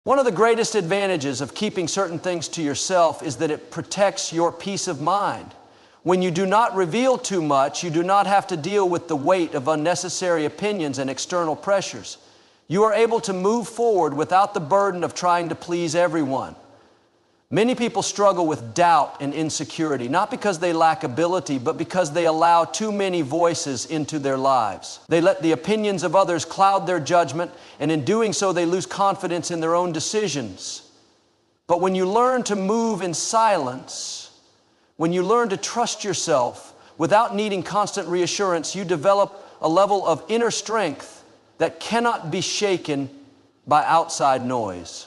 One of the greatest advantages of keeping certain things to yourself is that it protects your peace of mind. When you do not reveal too much, you do not have to deal with the weight of unnecessary opinions and external pressures. You are able to move forward without the burden of trying to please everyone. Many people struggle with doubt and insecurity, not because they lack ability, but because they allow too many voices into their lives. They let the opinions of others cloud their judgment, and in doing so, they lose confidence in their own decisions. But when you learn to move in silence, when you learn to trust yourself without needing constant reassurance, you develop a level of inner strength that cannot be shaken by outside noise.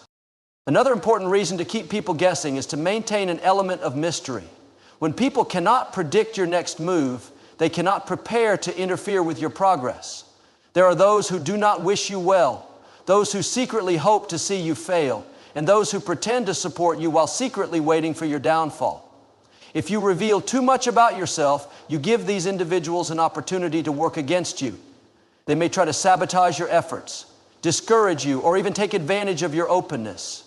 Another important reason to keep people guessing is to maintain an element of mystery. When people cannot predict your next move, they cannot prepare to interfere with your progress. There are those who do not wish you well, those who secretly hope to see you fail, and those who pretend to support you while secretly waiting for your downfall. If you reveal too much about yourself, you give these individuals an opportunity to work against you. They may try to sabotage your efforts, discourage you, or even take advantage of your openness.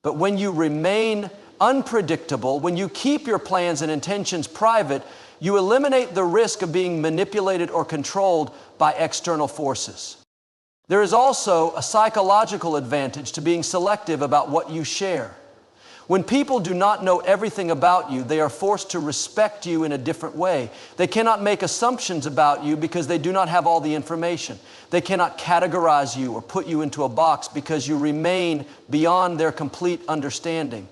But when you remain unpredictable, when you keep your plans and intentions private, you eliminate the risk of being manipulated or controlled by external forces. There is also a psychological advantage to being selective about what you share. When people do not know everything about you, they are forced to respect you in a different way. They cannot make assumptions about you because they do not have all the information. They cannot categorize you or put you into a box because you remain beyond their complete understanding.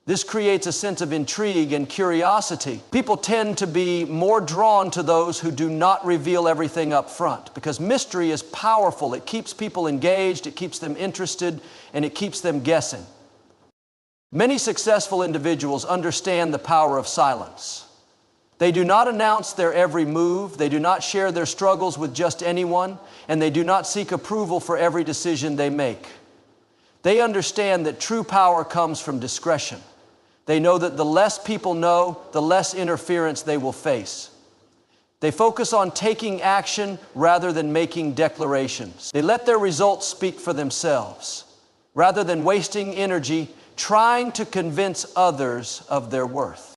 This creates a sense of intrigue and curiosity. People tend to be more drawn to those who do not reveal everything up front because mystery is powerful. It keeps people engaged, it keeps them interested, and it keeps them guessing. Many successful individuals understand the power of silence. They do not announce their every move, they do not share their struggles with just anyone, and they do not seek approval for every decision they make. They understand that true power comes from discretion. They know that the less people know, the less interference they will face. They focus on taking action rather than making declarations. They let their results speak for themselves, rather than wasting energy trying to convince others of their worth.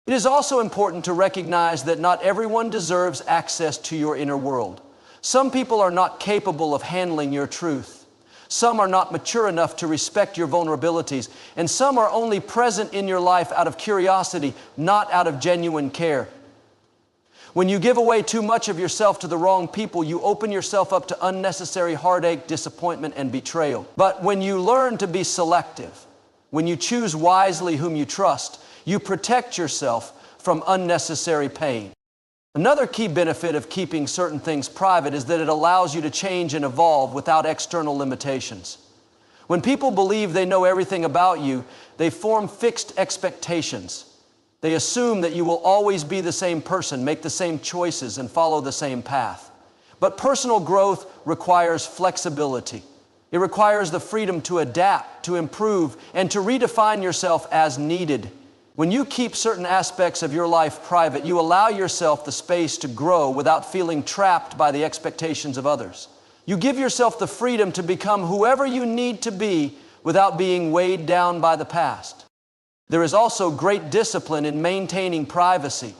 It is also important to recognize that not everyone deserves access to your inner world. Some people are not capable of handling your truth. Some are not mature enough to respect your vulnerabilities, and some are only present in your life out of curiosity, not out of genuine care. When you give away too much of yourself to the wrong people, you open yourself up to unnecessary heartache, disappointment, and betrayal. But when you learn to be selective, when you choose wisely whom you trust, you protect yourself from unnecessary pain. Another key benefit of keeping certain things private is that it allows you to change and evolve without external limitations. When people believe they know everything about you, they form fixed expectations. They assume that you will always be the same person, make the same choices, and follow the same path. But personal growth requires flexibility. It requires the freedom to adapt, to improve, and to redefine yourself as needed. When you keep certain aspects of your life private, you allow yourself the space to grow without feeling trapped by the expectations of others. You give yourself the freedom to become whoever you need to be without being weighed down by the past. There is also great discipline in maintaining privacy.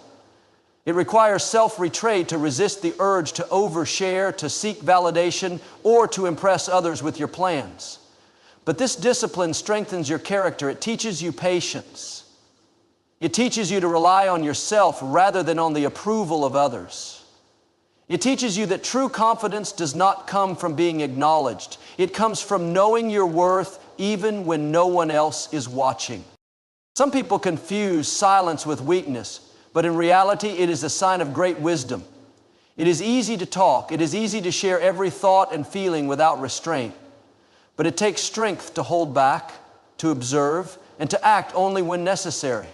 It requires self-restraint to resist the urge to overshare, to seek validation, or to impress others with your plans. But this discipline strengthens your character. It teaches you patience. It teaches you to rely on yourself rather than on the approval of others. It teaches you that true confidence does not come from being acknowledged. It comes from knowing your worth even when no one else is watching. Some people confuse silence with weakness, but in reality it is a sign of great wisdom. It is easy to talk. It is easy to share every thought and feeling without restraint. But it takes strength to hold back, to observe, and to act only when necessary.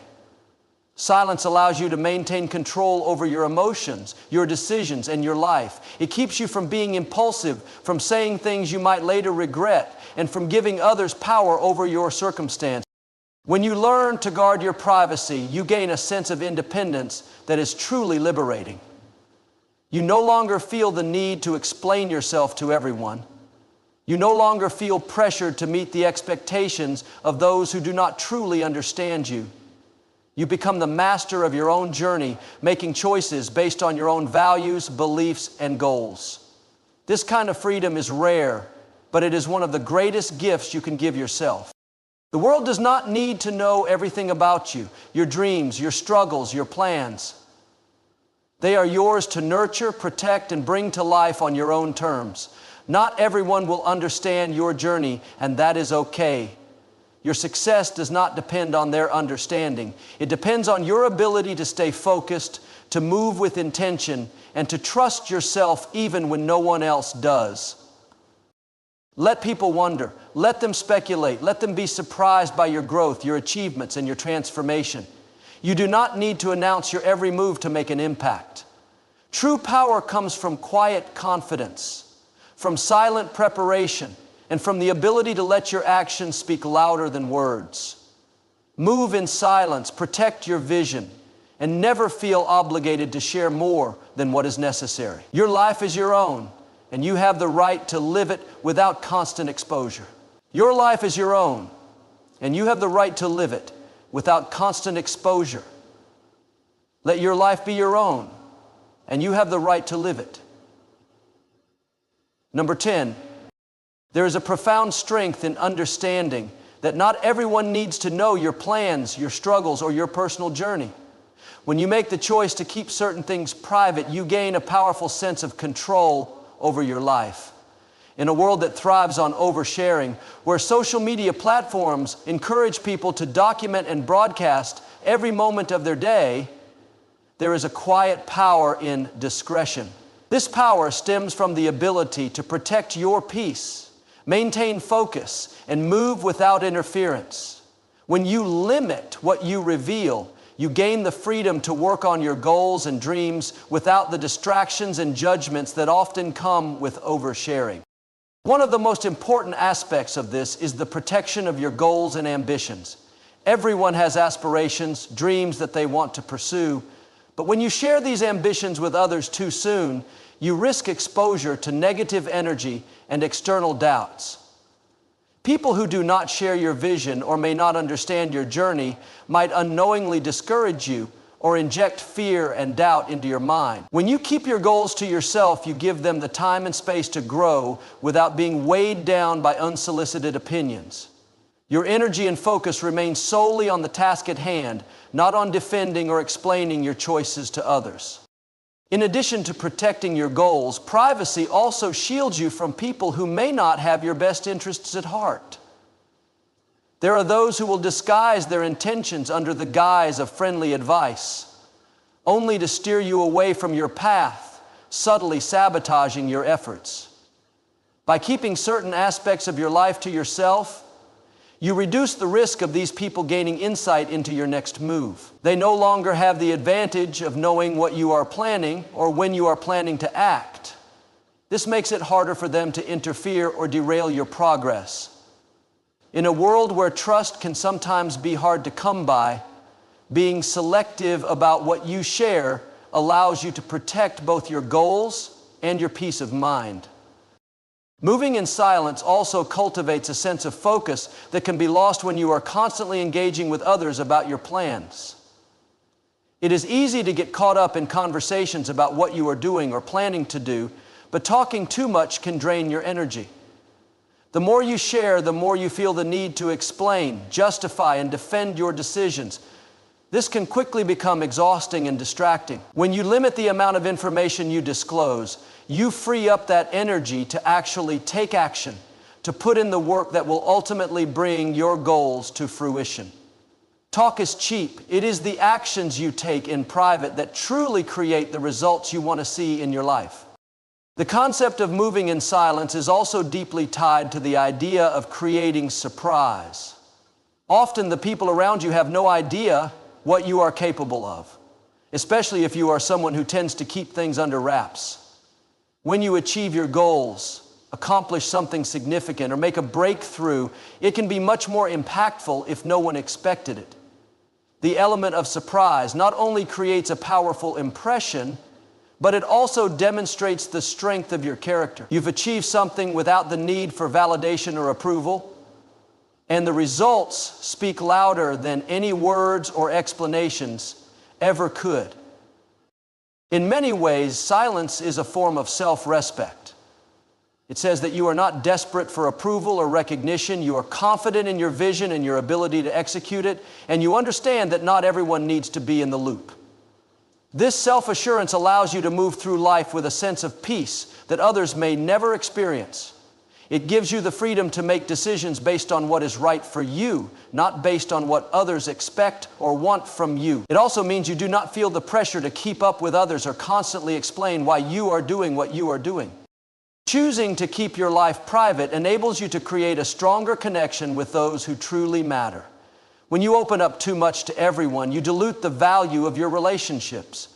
Silence allows you to maintain control over your emotions, your decisions, and your life. It keeps you from being impulsive, from saying things you might later regret, and from giving others power over your circumstance. When you learn to guard your privacy, you gain a sense of independence that is truly liberating. You no longer feel the need to explain yourself to everyone. You no longer feel pressured to meet the expectations of those who do not truly understand you. You become the master of your own journey, making choices based on your own values, beliefs, and goals. This kind of freedom is rare, but it is one of the greatest gifts you can give yourself. The world does not need to know everything about you, your dreams, your struggles, your plans. They are yours to nurture, protect, and bring to life on your own terms. Not everyone will understand your journey, and that is okay. Your success does not depend on their understanding. It depends on your ability to stay focused, to move with intention, and to trust yourself even when no one else does. Let people wonder. Let them speculate. Let them be surprised by your growth, your achievements, and your transformation. You do not need to announce your every move to make an impact. True power comes from quiet confidence, from silent preparation, and from the ability to let your actions speak louder than words. Move in silence, protect your vision, and never feel obligated to share more than what is necessary. Your life is your own, and you have the right to live it without constant exposure. Your life is your own, and you have the right to live it without constant exposure. Let your life be your own, and you have the right to live it. Number 10, there is a profound strength in understanding that not everyone needs to know your plans, your struggles, or your personal journey. When you make the choice to keep certain things private, you gain a powerful sense of control over your life. In a world that thrives on oversharing, where social media platforms encourage people to document and broadcast every moment of their day, there is a quiet power in discretion. This power stems from the ability to protect your peace, maintain focus, and move without interference. When you limit what you reveal, you gain the freedom to work on your goals and dreams without the distractions and judgments that often come with oversharing. One of the most important aspects of this is the protection of your goals and ambitions. Everyone has aspirations, dreams that they want to pursue, but when you share these ambitions with others too soon, you risk exposure to negative energy and external doubts. People who do not share your vision or may not understand your journey might unknowingly discourage you or inject fear and doubt into your mind. When you keep your goals to yourself, you give them the time and space to grow without being weighed down by unsolicited opinions. Your energy and focus remain solely on the task at hand, not on defending or explaining your choices to others. In addition to protecting your goals, privacy also shields you from people who may not have your best interests at heart. There are those who will disguise their intentions under the guise of friendly advice. only to steer you away from your path, subtly sabotaging your efforts. By keeping certain aspects of your life to yourself, you reduce the risk of these people gaining insight into your next move. They no longer have the advantage of knowing what you are planning or when you are planning to act. This makes it harder for them to interfere or derail your progress. In a world where trust can sometimes be hard to come by, being selective about what you share allows you to protect both your goals and your peace of mind. Moving in silence also cultivates a sense of focus that can be lost when you are constantly engaging with others about your plans. It is easy to get caught up in conversations about what you are doing or planning to do, but talking too much can drain your energy. The more you share, the more you feel the need to explain, justify, and defend your decisions. This can quickly become exhausting and distracting. When you limit the amount of information you disclose, you free up that energy to actually take action, to put in the work that will ultimately bring your goals to fruition. Talk is cheap. It is the actions you take in private that truly create the results you want to see in your life. The concept of moving in silence is also deeply tied to the idea of creating surprise. Often the people around you have no idea what you are capable of, especially if you are someone who tends to keep things under wraps. When you achieve your goals, accomplish something significant, or make a breakthrough, it can be much more impactful if no one expected it. The element of surprise not only creates a powerful impression, but it also demonstrates the strength of your character. You've achieved something without the need for validation or approval, and the results speak louder than any words or explanations ever could. In many ways, silence is a form of self-respect. It says that you are not desperate for approval or recognition. You are confident in your vision and your ability to execute it, and you understand that not everyone needs to be in the loop. This self-assurance allows you to move through life with a sense of peace that others may never experience. It gives you the freedom to make decisions based on what is right for you, not based on what others expect or want from you. It also means you do not feel the pressure to keep up with others or constantly explain why you are doing what you are doing. Choosing to keep your life private enables you to create a stronger connection with those who truly matter. When you open up too much to everyone, you dilute the value of your relationships.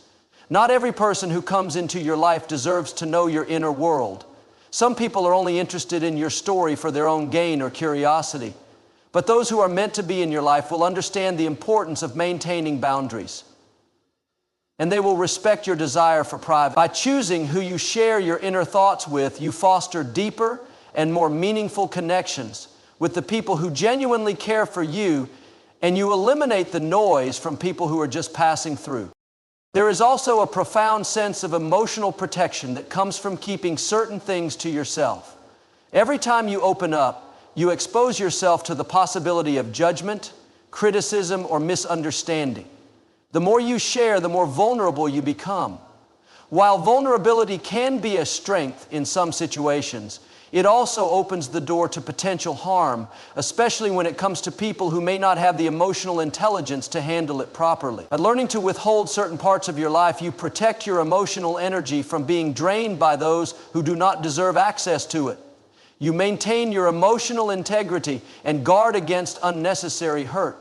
Not every person who comes into your life deserves to know your inner world. Some people are only interested in your story for their own gain or curiosity. But those who are meant to be in your life will understand the importance of maintaining boundaries. And they will respect your desire for privacy. By choosing who you share your inner thoughts with, you foster deeper and more meaningful connections with the people who genuinely care for you, and you eliminate the noise from people who are just passing through. There is also a profound sense of emotional protection that comes from keeping certain things to yourself. Every time you open up, you expose yourself to the possibility of judgment, criticism, or misunderstanding. The more you share, the more vulnerable you become. While vulnerability can be a strength in some situations, it also opens the door to potential harm, especially when it comes to people who may not have the emotional intelligence to handle it properly. By learning to withhold certain parts of your life, you protect your emotional energy from being drained by those who do not deserve access to it. You maintain your emotional integrity and guard against unnecessary hurt.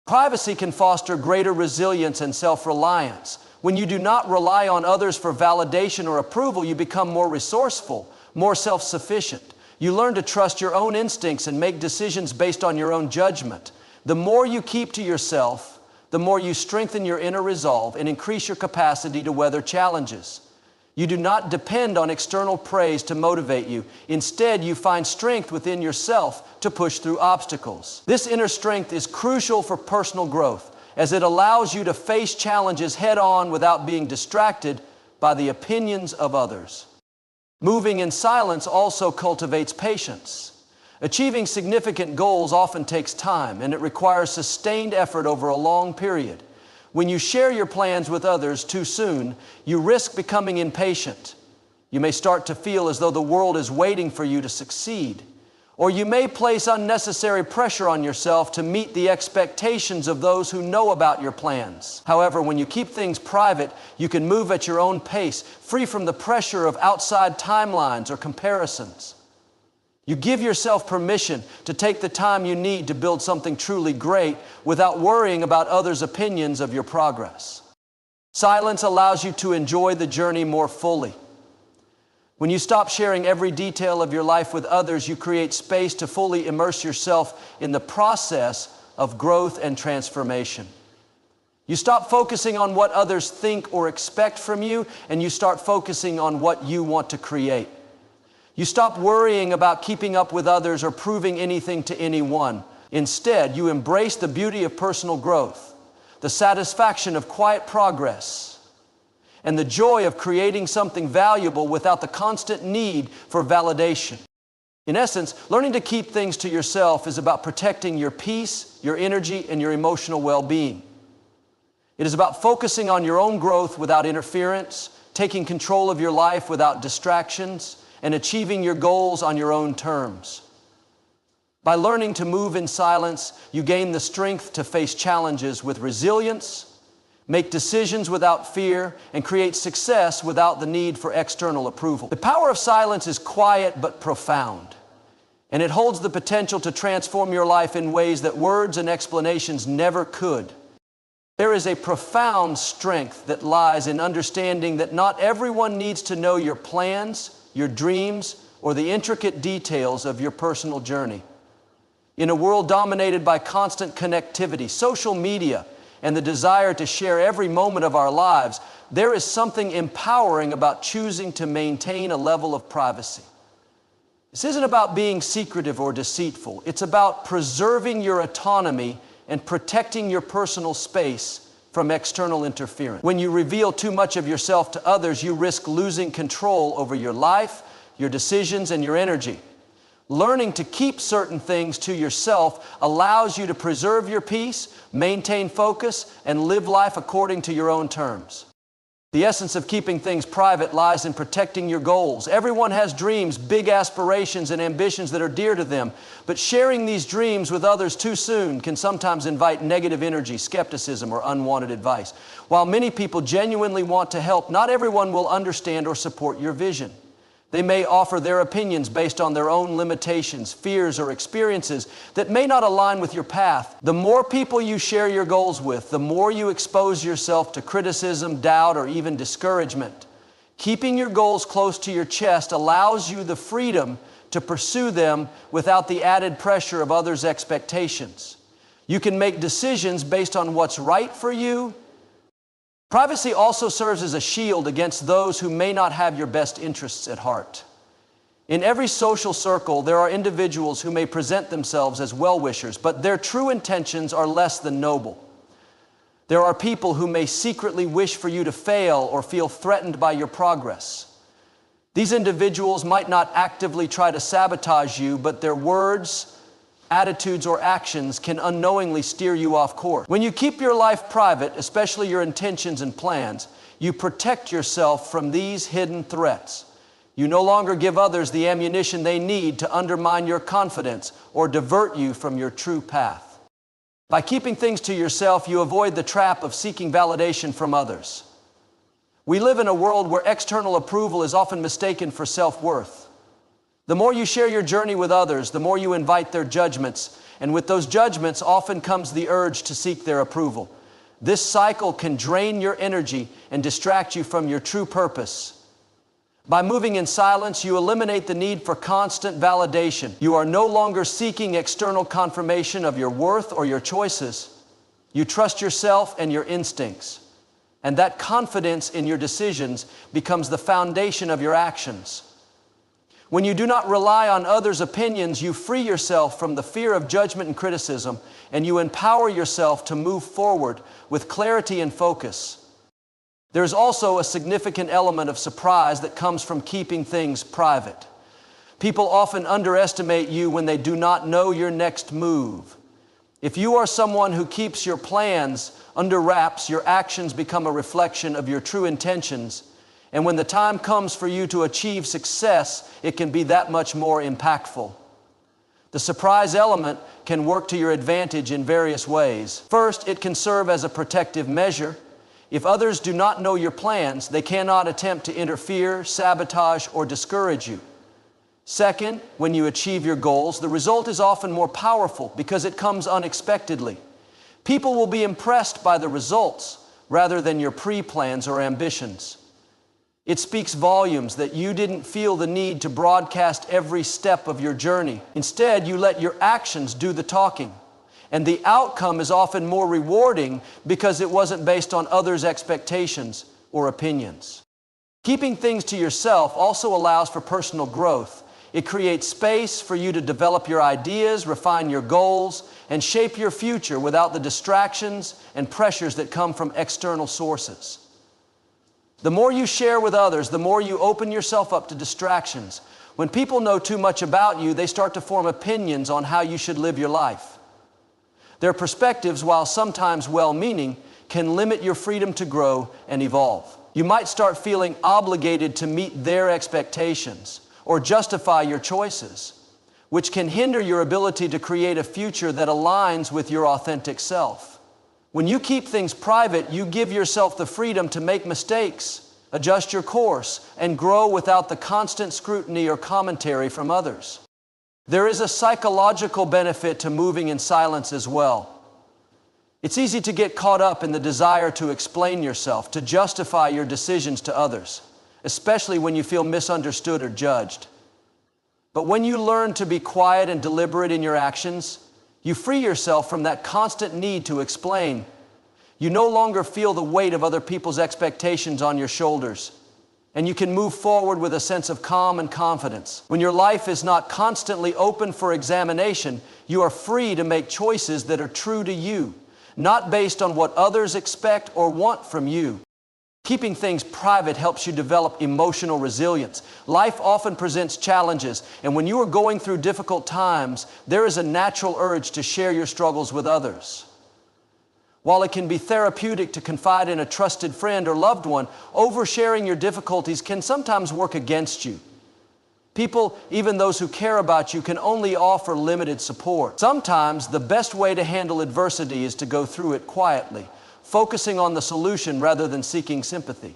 Privacy can foster greater resilience and self-reliance. When you do not rely on others for validation or approval, you become more resourceful, more self-sufficient. You learn to trust your own instincts and make decisions based on your own judgment. The more you keep to yourself, the more you strengthen your inner resolve and increase your capacity to weather challenges. You do not depend on external praise to motivate you. Instead, you find strength within yourself to push through obstacles. This inner strength is crucial for personal growth, as it allows you to face challenges head-on without being distracted by the opinions of others. Moving in silence also cultivates patience. Achieving significant goals often takes time, and it requires sustained effort over a long period. When you share your plans with others too soon, you risk becoming impatient. You may start to feel as though the world is waiting for you to succeed, Or you may place unnecessary pressure on yourself to meet the expectations of those who know about your plans. However, when you keep things private, you can move at your own pace, free from the pressure of outside timelines or comparisons. You give yourself permission to take the time you need to build something truly great without worrying about others' opinions of your progress. Silence allows you to enjoy the journey more fully. When you stop sharing every detail of your life with others, you create space to fully immerse yourself in the process of growth and transformation. You stop focusing on what others think or expect from you, and you start focusing on what you want to create. You stop worrying about keeping up with others or proving anything to anyone. Instead, you embrace the beauty of personal growth, the satisfaction of quiet progress, and the joy of creating something valuable without the constant need for validation. In essence, learning to keep things to yourself is about protecting your peace, your energy, and your emotional well-being. It is about focusing on your own growth without interference, taking control of your life without distractions, and achieving your goals on your own terms. By learning to move in silence, you gain the strength to face challenges with resilience, make decisions without fear, and create success without the need for external approval. The power of silence is quiet but profound, and it holds the potential to transform your life in ways that words and explanations never could. There is a profound strength that lies in understanding that not everyone needs to know your plans, your dreams, or the intricate details of your personal journey. In a world dominated by constant connectivity, social media, and the desire to share every moment of our lives, there is something empowering about choosing to maintain a level of privacy. This isn't about being secretive or deceitful. It's about preserving your autonomy and protecting your personal space from external interference. When you reveal too much of yourself to others, you risk losing control over your life, your decisions, and your energy. Learning to keep certain things to yourself allows you to preserve your peace, maintain focus, and live life according to your own terms. The essence of keeping things private lies in protecting your goals. Everyone has dreams, big aspirations, and ambitions that are dear to them, but sharing these dreams with others too soon can sometimes invite negative energy, skepticism, or unwanted advice. While many people genuinely want to help, not everyone will understand or support your vision. They may offer their opinions based on their own limitations, fears, or experiences that may not align with your path. The more people you share your goals with, the more you expose yourself to criticism, doubt, or even discouragement. Keeping your goals close to your chest allows you the freedom to pursue them without the added pressure of others' expectations. You can make decisions based on what's right for you. Privacy also serves as a shield against those who may not have your best interests at heart. In every social circle, there are individuals who may present themselves as well-wishers, but their true intentions are less than noble. There are people who may secretly wish for you to fail or feel threatened by your progress. These individuals might not actively try to sabotage you, but their words, attitudes, or actions can unknowingly steer you off course. When you keep your life private, especially your intentions and plans, you protect yourself from these hidden threats. You no longer give others the ammunition they need to undermine your confidence or divert you from your true path. By keeping things to yourself, you avoid the trap of seeking validation from others. We live in a world where external approval is often mistaken for self-worth. The more you share your journey with others, the more you invite their judgments, and with those judgments often comes the urge to seek their approval. This cycle can drain your energy and distract you from your true purpose. By moving in silence, you eliminate the need for constant validation. You are no longer seeking external confirmation of your worth or your choices. You trust yourself and your instincts, and that confidence in your decisions becomes the foundation of your actions. When you do not rely on others' opinions, you free yourself from the fear of judgment and criticism, and you empower yourself to move forward with clarity and focus. There's also a significant element of surprise that comes from keeping things private. People often underestimate you when they do not know your next move. If you are someone who keeps your plans under wraps, your actions become a reflection of your true intentions. And when the time comes for you to achieve success, it can be that much more impactful. The surprise element can work to your advantage in various ways. First, it can serve as a protective measure. If others do not know your plans, they cannot attempt to interfere, sabotage, or discourage you. Second, when you achieve your goals, the result is often more powerful because it comes unexpectedly. People will be impressed by the results rather than your pre-plans or ambitions. It speaks volumes that you didn't feel the need to broadcast every step of your journey. Instead, you let your actions do the talking. And the outcome is often more rewarding because it wasn't based on others' expectations or opinions. Keeping things to yourself also allows for personal growth. It creates space for you to develop your ideas, refine your goals, and shape your future without the distractions and pressures that come from external sources. The more you share with others, the more you open yourself up to distractions. When people know too much about you, they start to form opinions on how you should live your life. Their perspectives, while sometimes well-meaning, can limit your freedom to grow and evolve. You might start feeling obligated to meet their expectations or justify your choices, which can hinder your ability to create a future that aligns with your authentic self. When you keep things private, you give yourself the freedom to make mistakes, adjust your course, and grow without the constant scrutiny or commentary from others. There is a psychological benefit to moving in silence as well. It's easy to get caught up in the desire to explain yourself, to justify your decisions to others, especially when you feel misunderstood or judged. But when you learn to be quiet and deliberate in your actions, you free yourself from that constant need to explain. You no longer feel the weight of other people's expectations on your shoulders, and you can move forward with a sense of calm and confidence. When your life is not constantly open for examination, you are free to make choices that are true to you, not based on what others expect or want from you. Keeping things private helps you develop emotional resilience. Life often presents challenges, and when you are going through difficult times, there is a natural urge to share your struggles with others. While it can be therapeutic to confide in a trusted friend or loved one, oversharing your difficulties can sometimes work against you. People, even those who care about you, can only offer limited support. Sometimes the best way to handle adversity is to go through it quietly, focusing on the solution rather than seeking sympathy.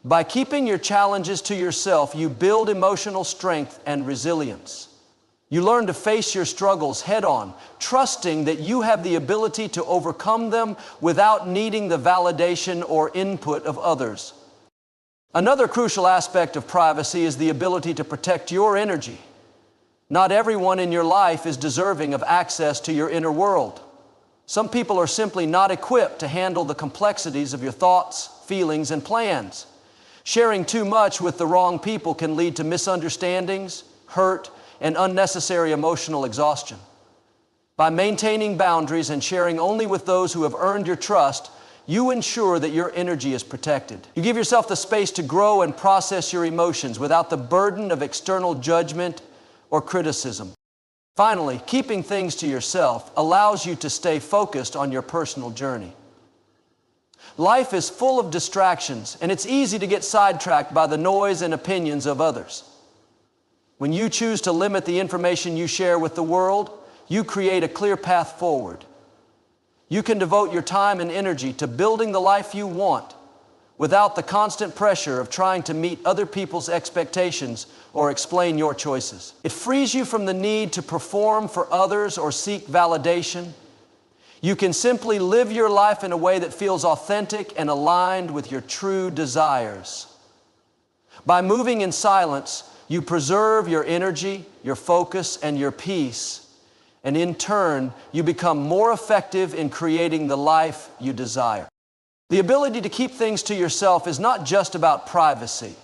By keeping your challenges to yourself, you build emotional strength and resilience. You learn to face your struggles head-on, trusting that you have the ability to overcome them without needing the validation or input of others. Another crucial aspect of privacy is the ability to protect your energy. Not everyone in your life is deserving of access to your inner world. Some people are simply not equipped to handle the complexities of your thoughts, feelings, and plans. Sharing too much with the wrong people can lead to misunderstandings, hurt, and unnecessary emotional exhaustion. By maintaining boundaries and sharing only with those who have earned your trust, you ensure that your energy is protected. You give yourself the space to grow and process your emotions without the burden of external judgment or criticism. Finally, keeping things to yourself allows you to stay focused on your personal journey. Life is full of distractions, and it's easy to get sidetracked by the noise and opinions of others. When you choose to limit the information you share with the world, you create a clear path forward. You can devote your time and energy to building the life you want without the constant pressure of trying to meet other people's expectations or explain your choices. It frees you from the need to perform for others or seek validation. You can simply live your life in a way that feels authentic and aligned with your true desires. By moving in silence, you preserve your energy, your focus, and your peace. And in turn, you become more effective in creating the life you desire. The ability to keep things to yourself is not just about privacy.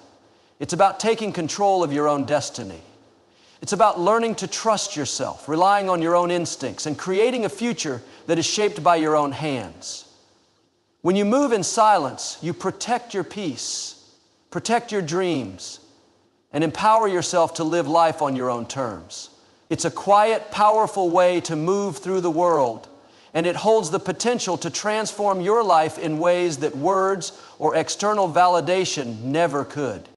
It's about taking control of your own destiny. It's about learning to trust yourself, relying on your own instincts, and creating a future that is shaped by your own hands. When you move in silence, you protect your peace, protect your dreams, and empower yourself to live life on your own terms. It's a quiet, powerful way to move through the world, and it holds the potential to transform your life in ways that words or external validation never could.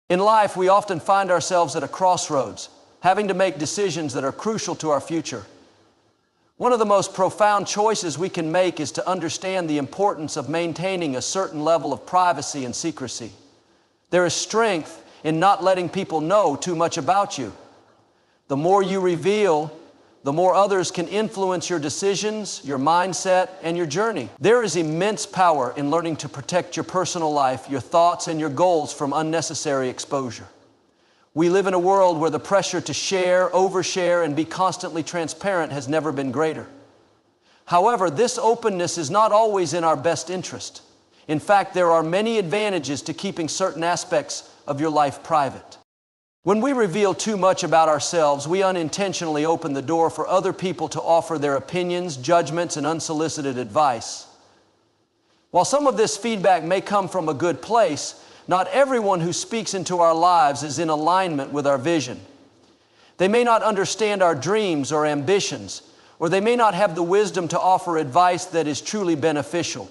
In life, we often find ourselves at a crossroads. having to make decisions that are crucial to our future. One of the most profound choices we can make is to understand the importance of maintaining a certain level of privacy and secrecy. There is strength in not letting people know too much about you. The more you reveal, the more others can influence your decisions, your mindset, and your journey. There is immense power in learning to protect your personal life, your thoughts, and your goals from unnecessary exposure. We live in a world where the pressure to share, overshare, and be constantly transparent has never been greater. However, this openness is not always in our best interest. In fact, there are many advantages to keeping certain aspects of your life private. When we reveal too much about ourselves, we unintentionally open the door for other people to offer their opinions, judgments, and unsolicited advice. While some of this feedback may come from a good place, not everyone who speaks into our lives is in alignment with our vision. They may not understand our dreams or ambitions, or they may not have the wisdom to offer advice that is truly beneficial.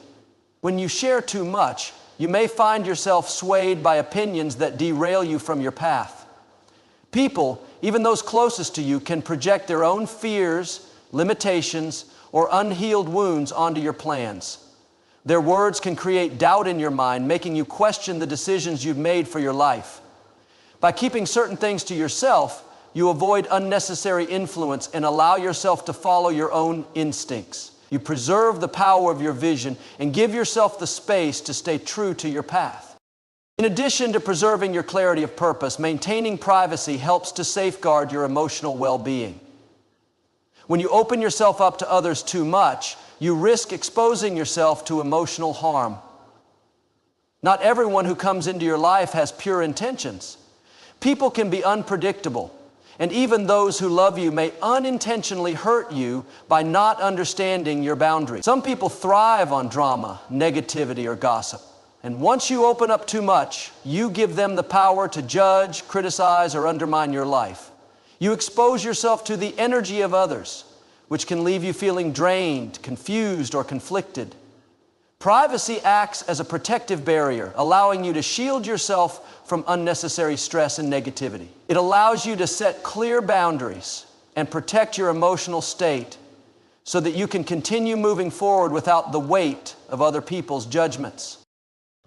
When you share too much, you may find yourself swayed by opinions that derail you from your path. People, even those closest to you, can project their own fears, limitations, or unhealed wounds onto your plans. Their words can create doubt in your mind, making you question the decisions you've made for your life. By keeping certain things to yourself, you avoid unnecessary influence and allow yourself to follow your own instincts. You preserve the power of your vision and give yourself the space to stay true to your path. In addition to preserving your clarity of purpose, maintaining privacy helps to safeguard your emotional well-being. When you open yourself up to others too much, you risk exposing yourself to emotional harm. Not everyone who comes into your life has pure intentions. People can be unpredictable, and even those who love you may unintentionally hurt you by not understanding your boundaries. Some people thrive on drama, negativity, or gossip. And once you open up too much, you give them the power to judge, criticize, or undermine your life. You expose yourself to the energy of others, which can leave you feeling drained, confused, or conflicted. Privacy acts as a protective barrier, allowing you to shield yourself from unnecessary stress and negativity. It allows you to set clear boundaries and protect your emotional state so that you can continue moving forward without the weight of other people's judgments.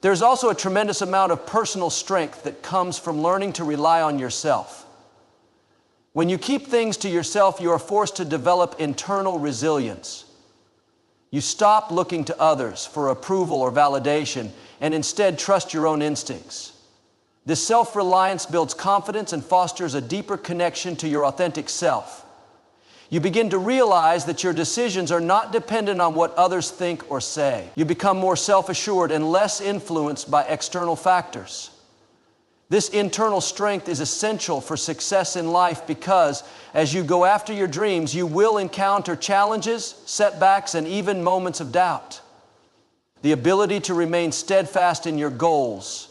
There's also a tremendous amount of personal strength that comes from learning to rely on yourself. When you keep things to yourself, you are forced to develop internal resilience. You stop looking to others for approval or validation and instead trust your own instincts. This self-reliance builds confidence and fosters a deeper connection to your authentic self. You begin to realize that your decisions are not dependent on what others think or say. You become more self-assured and less influenced by external factors. This internal strength is essential for success in life because as you go after your dreams, you will encounter challenges, setbacks, and even moments of doubt. The ability to remain steadfast in your goals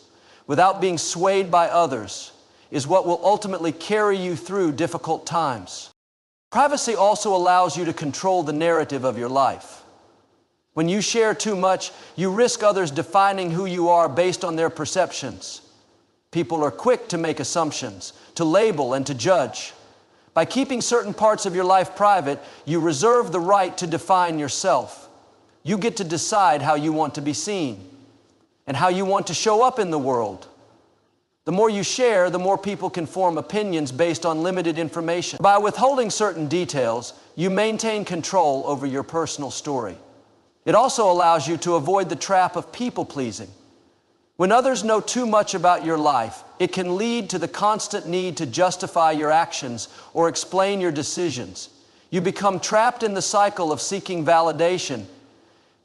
without being swayed by others is what will ultimately carry you through difficult times. Privacy also allows you to control the narrative of your life. When you share too much, you risk others defining who you are based on their perceptions. People are quick to make assumptions, to label, and to judge. By keeping certain parts of your life private, you reserve the right to define yourself. You get to decide how you want to be seen and how you want to show up in the world. The more you share, the more people can form opinions based on limited information. By withholding certain details, you maintain control over your personal story. It also allows you to avoid the trap of people-pleasing. When others know too much about your life, it can lead to the constant need to justify your actions or explain your decisions. You become trapped in the cycle of seeking validation.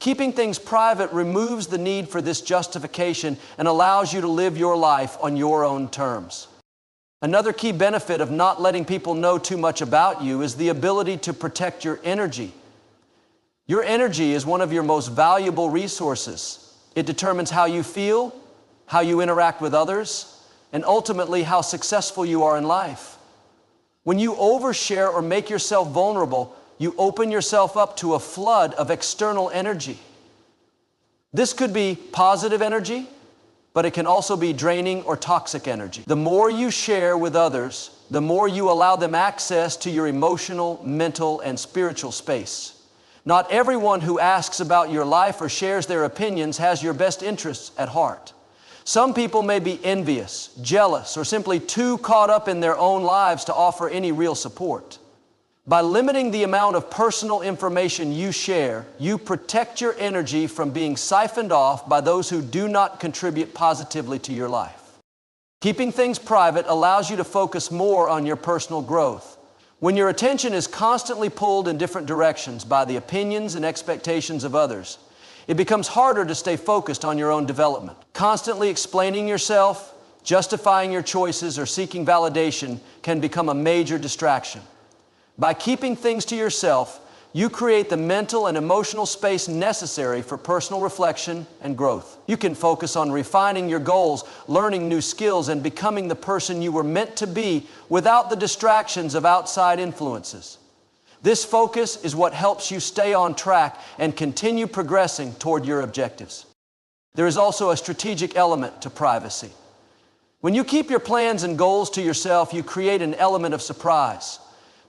Keeping things private removes the need for this justification and allows you to live your life on your own terms. Another key benefit of not letting people know too much about you is the ability to protect your energy. Your energy is one of your most valuable resources. It determines how you feel, how you interact with others, and ultimately how successful you are in life. When you overshare or make yourself vulnerable, you open yourself up to a flood of external energy. This could be positive energy, but it can also be draining or toxic energy. The more you share with others, the more you allow them access to your emotional, mental, and spiritual space. Not everyone who asks about your life or shares their opinions has your best interests at heart. Some people may be envious, jealous, or simply too caught up in their own lives to offer any real support. By limiting the amount of personal information you share, you protect your energy from being siphoned off by those who do not contribute positively to your life. Keeping things private allows you to focus more on your personal growth. When your attention is constantly pulled in different directions by the opinions and expectations of others, it becomes harder to stay focused on your own development. Constantly explaining yourself, justifying your choices, or seeking validation can become a major distraction. By keeping things to yourself, you create the mental and emotional space necessary for personal reflection and growth. You can focus on refining your goals, learning new skills, and becoming the person you were meant to be without the distractions of outside influences. This focus is what helps you stay on track and continue progressing toward your objectives. There is also a strategic element to privacy. When you keep your plans and goals to yourself, you create an element of surprise.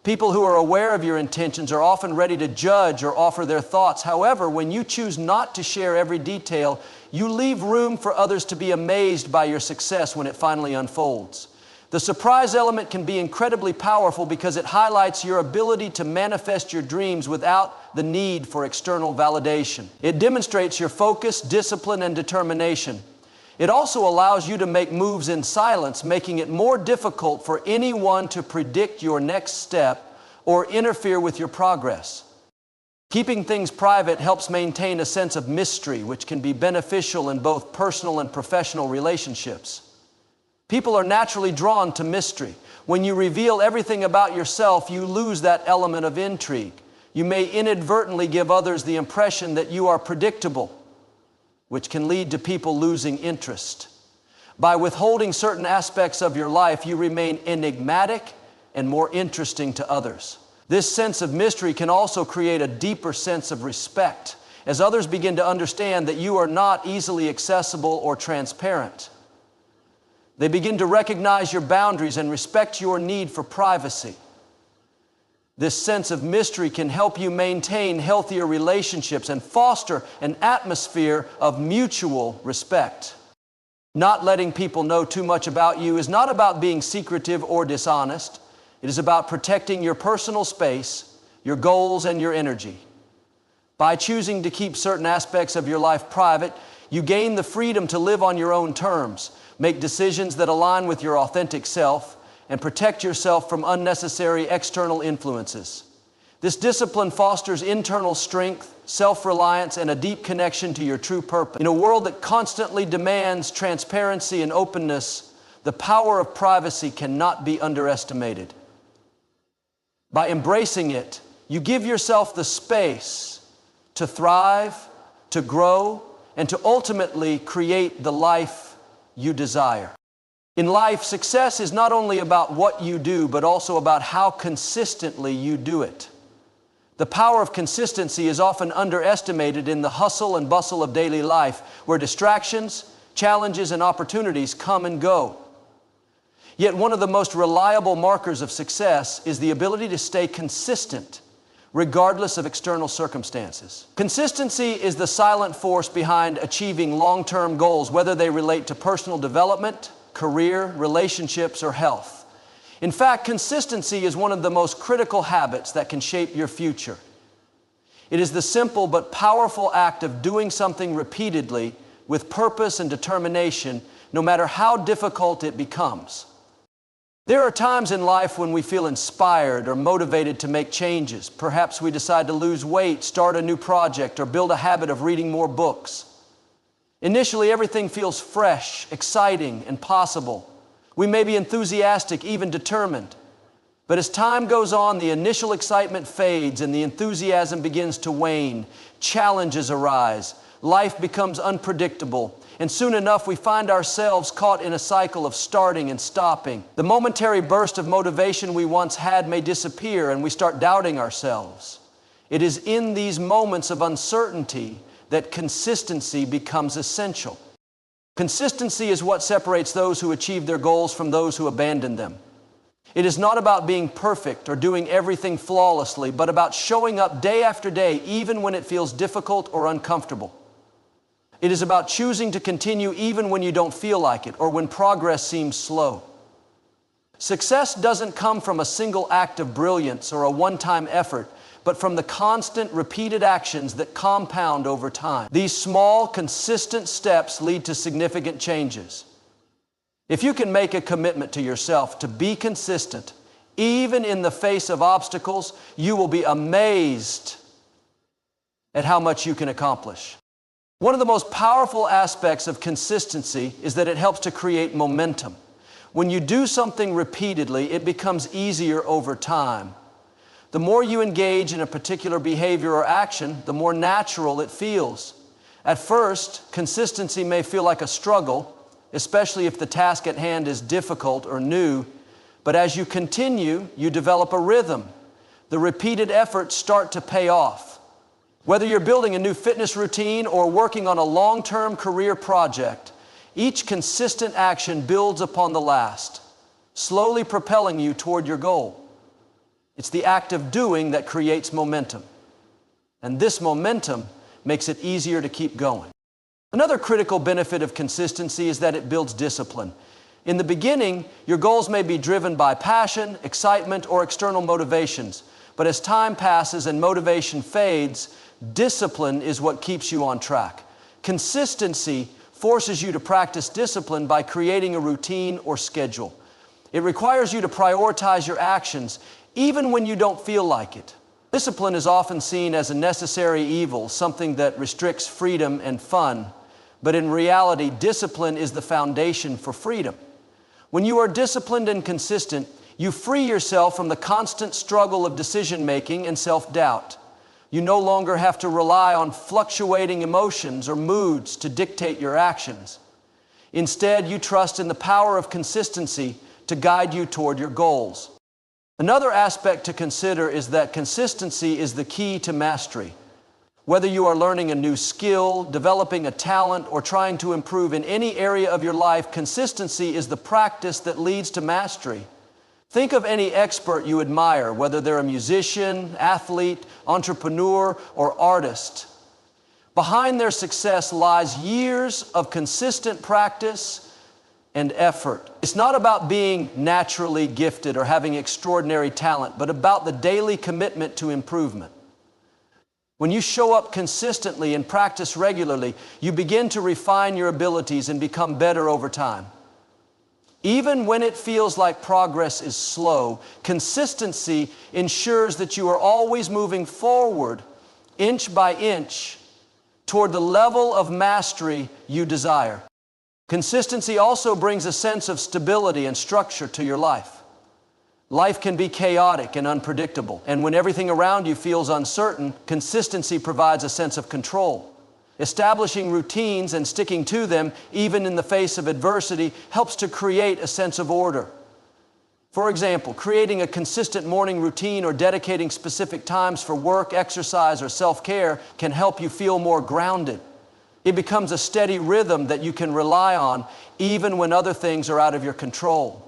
People who are aware of your intentions are often ready to judge or offer their thoughts. However, when you choose not to share every detail, you leave room for others to be amazed by your success when it finally unfolds. The surprise element can be incredibly powerful because it highlights your ability to manifest your dreams without the need for external validation. It demonstrates your focus, discipline, and determination. It also allows you to make moves in silence, making it more difficult for anyone to predict your next step or interfere with your progress. Keeping things private helps maintain a sense of mystery, which can be beneficial in both personal and professional relationships. People are naturally drawn to mystery. When you reveal everything about yourself, you lose that element of intrigue. You may inadvertently give others the impression that you are predictable, which can lead to people losing interest. By withholding certain aspects of your life, you remain enigmatic and more interesting to others. This sense of mystery can also create a deeper sense of respect, as others begin to understand that you are not easily accessible or transparent. They begin to recognize your boundaries and respect your need for privacy. This sense of mystery can help you maintain healthier relationships and foster an atmosphere of mutual respect. Not letting people know too much about you is not about being secretive or dishonest. It is about protecting your personal space, your goals, and your energy. By choosing to keep certain aspects of your life private, you gain the freedom to live on your own terms, make decisions that align with your authentic self, and protect yourself from unnecessary external influences. This discipline fosters internal strength, self-reliance, and a deep connection to your true purpose. In a world that constantly demands transparency and openness, the power of privacy cannot be underestimated. By embracing it, you give yourself the space to thrive, to grow, and to ultimately create the life you desire. In life, success is not only about what you do, but also about how consistently you do it. The power of consistency is often underestimated in the hustle and bustle of daily life, where distractions, challenges, and opportunities come and go. Yet one of the most reliable markers of success is the ability to stay consistent, regardless of external circumstances. Consistency is the silent force behind achieving long-term goals, whether they relate to personal development, career, relationships, or health. In fact, consistency is one of the most critical habits that can shape your future. It is the simple but powerful act of doing something repeatedly with purpose and determination, no matter how difficult it becomes. There are times in life when we feel inspired or motivated to make changes. Perhaps we decide to lose weight, start a new project, or build a habit of reading more books. Initially, everything feels fresh, exciting, and possible. We may be enthusiastic, even determined. But as time goes on, the initial excitement fades and the enthusiasm begins to wane. Challenges arise. Life becomes unpredictable. And soon enough, we find ourselves caught in a cycle of starting and stopping. The momentary burst of motivation we once had may disappear, and we start doubting ourselves. It is in these moments of uncertainty that consistency becomes essential. Consistency is what separates those who achieve their goals from those who abandon them. It is not about being perfect or doing everything flawlessly, but about showing up day after day, even when it feels difficult or uncomfortable. It is about choosing to continue even when you don't feel like it or when progress seems slow. Success doesn't come from a single act of brilliance or a one-time effort, but from the constant, repeated actions that compound over time. These small, consistent steps lead to significant changes. If you can make a commitment to yourself to be consistent, even in the face of obstacles, you will be amazed at how much you can accomplish. One of the most powerful aspects of consistency is that it helps to create momentum. When you do something repeatedly, it becomes easier over time. The more you engage in a particular behavior or action, the more natural it feels. At first, consistency may feel like a struggle, especially if the task at hand is difficult or new. But as you continue, you develop a rhythm. The repeated efforts start to pay off. Whether you're building a new fitness routine or working on a long-term career project, each consistent action builds upon the last, slowly propelling you toward your goal. It's the act of doing that creates momentum. And this momentum makes it easier to keep going. Another critical benefit of consistency is that it builds discipline. In the beginning, your goals may be driven by passion, excitement, or external motivations. But as time passes and motivation fades, discipline is what keeps you on track. Consistency forces you to practice discipline by creating a routine or schedule. It requires you to prioritize your actions even when you don't feel like it. Discipline is often seen as a necessary evil, something that restricts freedom and fun. But in reality, discipline is the foundation for freedom. When you are disciplined and consistent, you free yourself from the constant struggle of decision-making and self-doubt. You no longer have to rely on fluctuating emotions or moods to dictate your actions. Instead, you trust in the power of consistency to guide you toward your goals. Another aspect to consider is that consistency is the key to mastery. Whether you are learning a new skill, developing a talent, or trying to improve in any area of your life, consistency is the practice that leads to mastery. Think of any expert you admire, whether they're a musician, athlete, entrepreneur, or artist. Behind their success lies years of consistent practice and effort. It's not about being naturally gifted or having extraordinary talent, but about the daily commitment to improvement. When you show up consistently and practice regularly, you begin to refine your abilities and become better over time. Even when it feels like progress is slow, consistency ensures that you are always moving forward, inch by inch, toward the level of mastery you desire. Consistency also brings a sense of stability and structure to your life. Life can be chaotic and unpredictable, and when everything around you feels uncertain, consistency provides a sense of control. Establishing routines and sticking to them, even in the face of adversity, helps to create a sense of order. For example, creating a consistent morning routine or dedicating specific times for work, exercise, or self-care can help you feel more grounded. It becomes a steady rhythm that you can rely on even when other things are out of your control.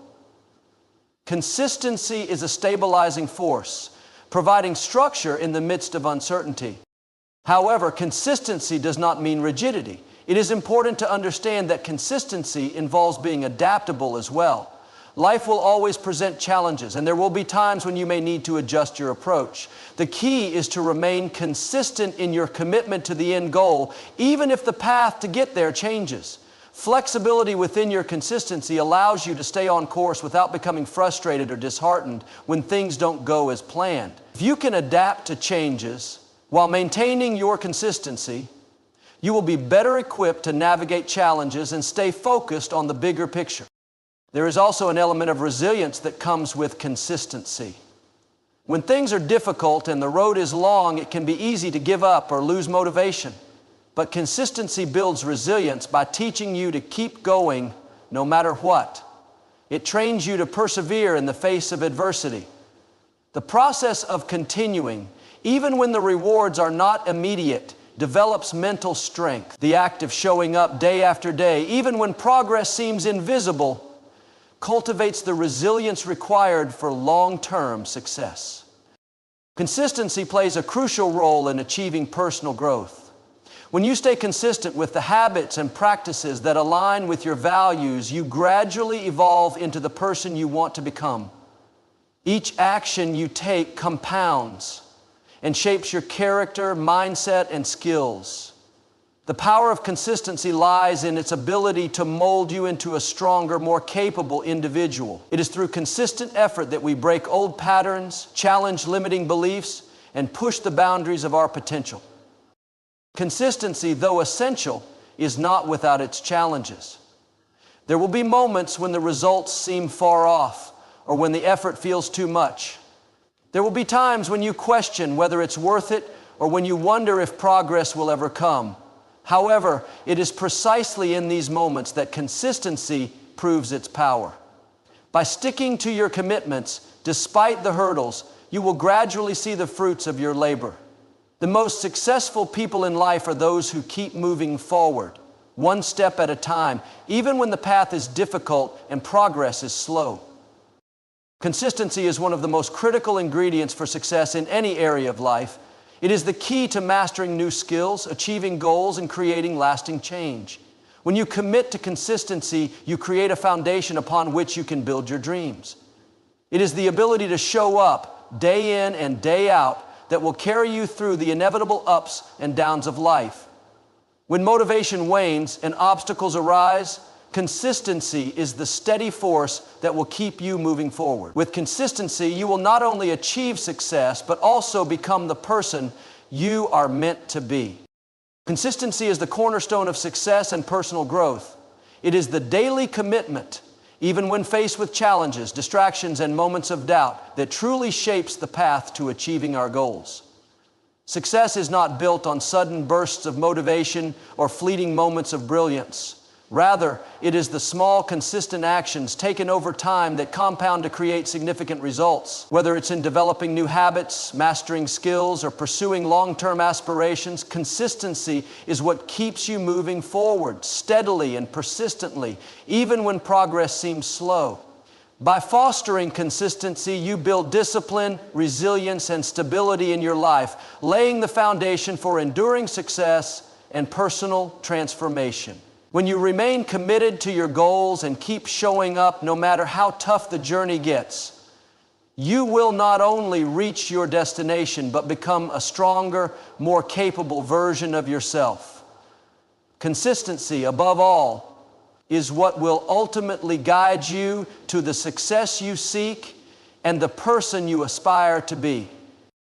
Consistency is a stabilizing force, providing structure in the midst of uncertainty. However, consistency does not mean rigidity. It is important to understand that consistency involves being adaptable as well. Life will always present challenges, and there will be times when you may need to adjust your approach. The key is to remain consistent in your commitment to the end goal, even if the path to get there changes. Flexibility within your consistency allows you to stay on course without becoming frustrated or disheartened when things don't go as planned. If you can adapt to changes while maintaining your consistency, you will be better equipped to navigate challenges and stay focused on the bigger picture. There is also an element of resilience that comes with consistency. When things are difficult and the road is long, it can be easy to give up or lose motivation. But consistency builds resilience by teaching you to keep going no matter what. It trains you to persevere in the face of adversity. The process of continuing, even when the rewards are not immediate, develops mental strength. The act of showing up day after day, even when progress seems invisible, cultivates the resilience required for long-term success. Consistency plays a crucial role in achieving personal growth. When you stay consistent with the habits and practices that align with your values, you gradually evolve into the person you want to become. Each action you take compounds and shapes your character, mindset, and skills. The power of consistency lies in its ability to mold you into a stronger, more capable individual. It is through consistent effort that we break old patterns, challenge limiting beliefs, and push the boundaries of our potential. Consistency, though essential, is not without its challenges. There will be moments when the results seem far off or when the effort feels too much. There will be times when you question whether it's worth it or when you wonder if progress will ever come. However, it is precisely in these moments that consistency proves its power. By sticking to your commitments, despite the hurdles, you will gradually see the fruits of your labor. The most successful people in life are those who keep moving forward, one step at a time, even when the path is difficult and progress is slow. Consistency is one of the most critical ingredients for success in any area of life. It is the key to mastering new skills, achieving goals, and creating lasting change. When you commit to consistency, you create a foundation upon which you can build your dreams. It is the ability to show up day in and day out that will carry you through the inevitable ups and downs of life. When motivation wanes and obstacles arise, consistency is the steady force that will keep you moving forward. With consistency, you will not only achieve success, but also become the person you are meant to be. Consistency is the cornerstone of success and personal growth. It is the daily commitment, even when faced with challenges, distractions, and moments of doubt, that truly shapes the path to achieving our goals. Success is not built on sudden bursts of motivation or fleeting moments of brilliance. Rather, it is the small, consistent actions taken over time that compound to create significant results. Whether it's in developing new habits, mastering skills, or pursuing long-term aspirations, consistency is what keeps you moving forward steadily and persistently, even when progress seems slow. By fostering consistency, you build discipline, resilience, and stability in your life, laying the foundation for enduring success and personal transformation. When you remain committed to your goals and keep showing up no matter how tough the journey gets, you will not only reach your destination, but become a stronger, more capable version of yourself. Consistency, above all, is what will ultimately guide you to the success you seek and the person you aspire to be.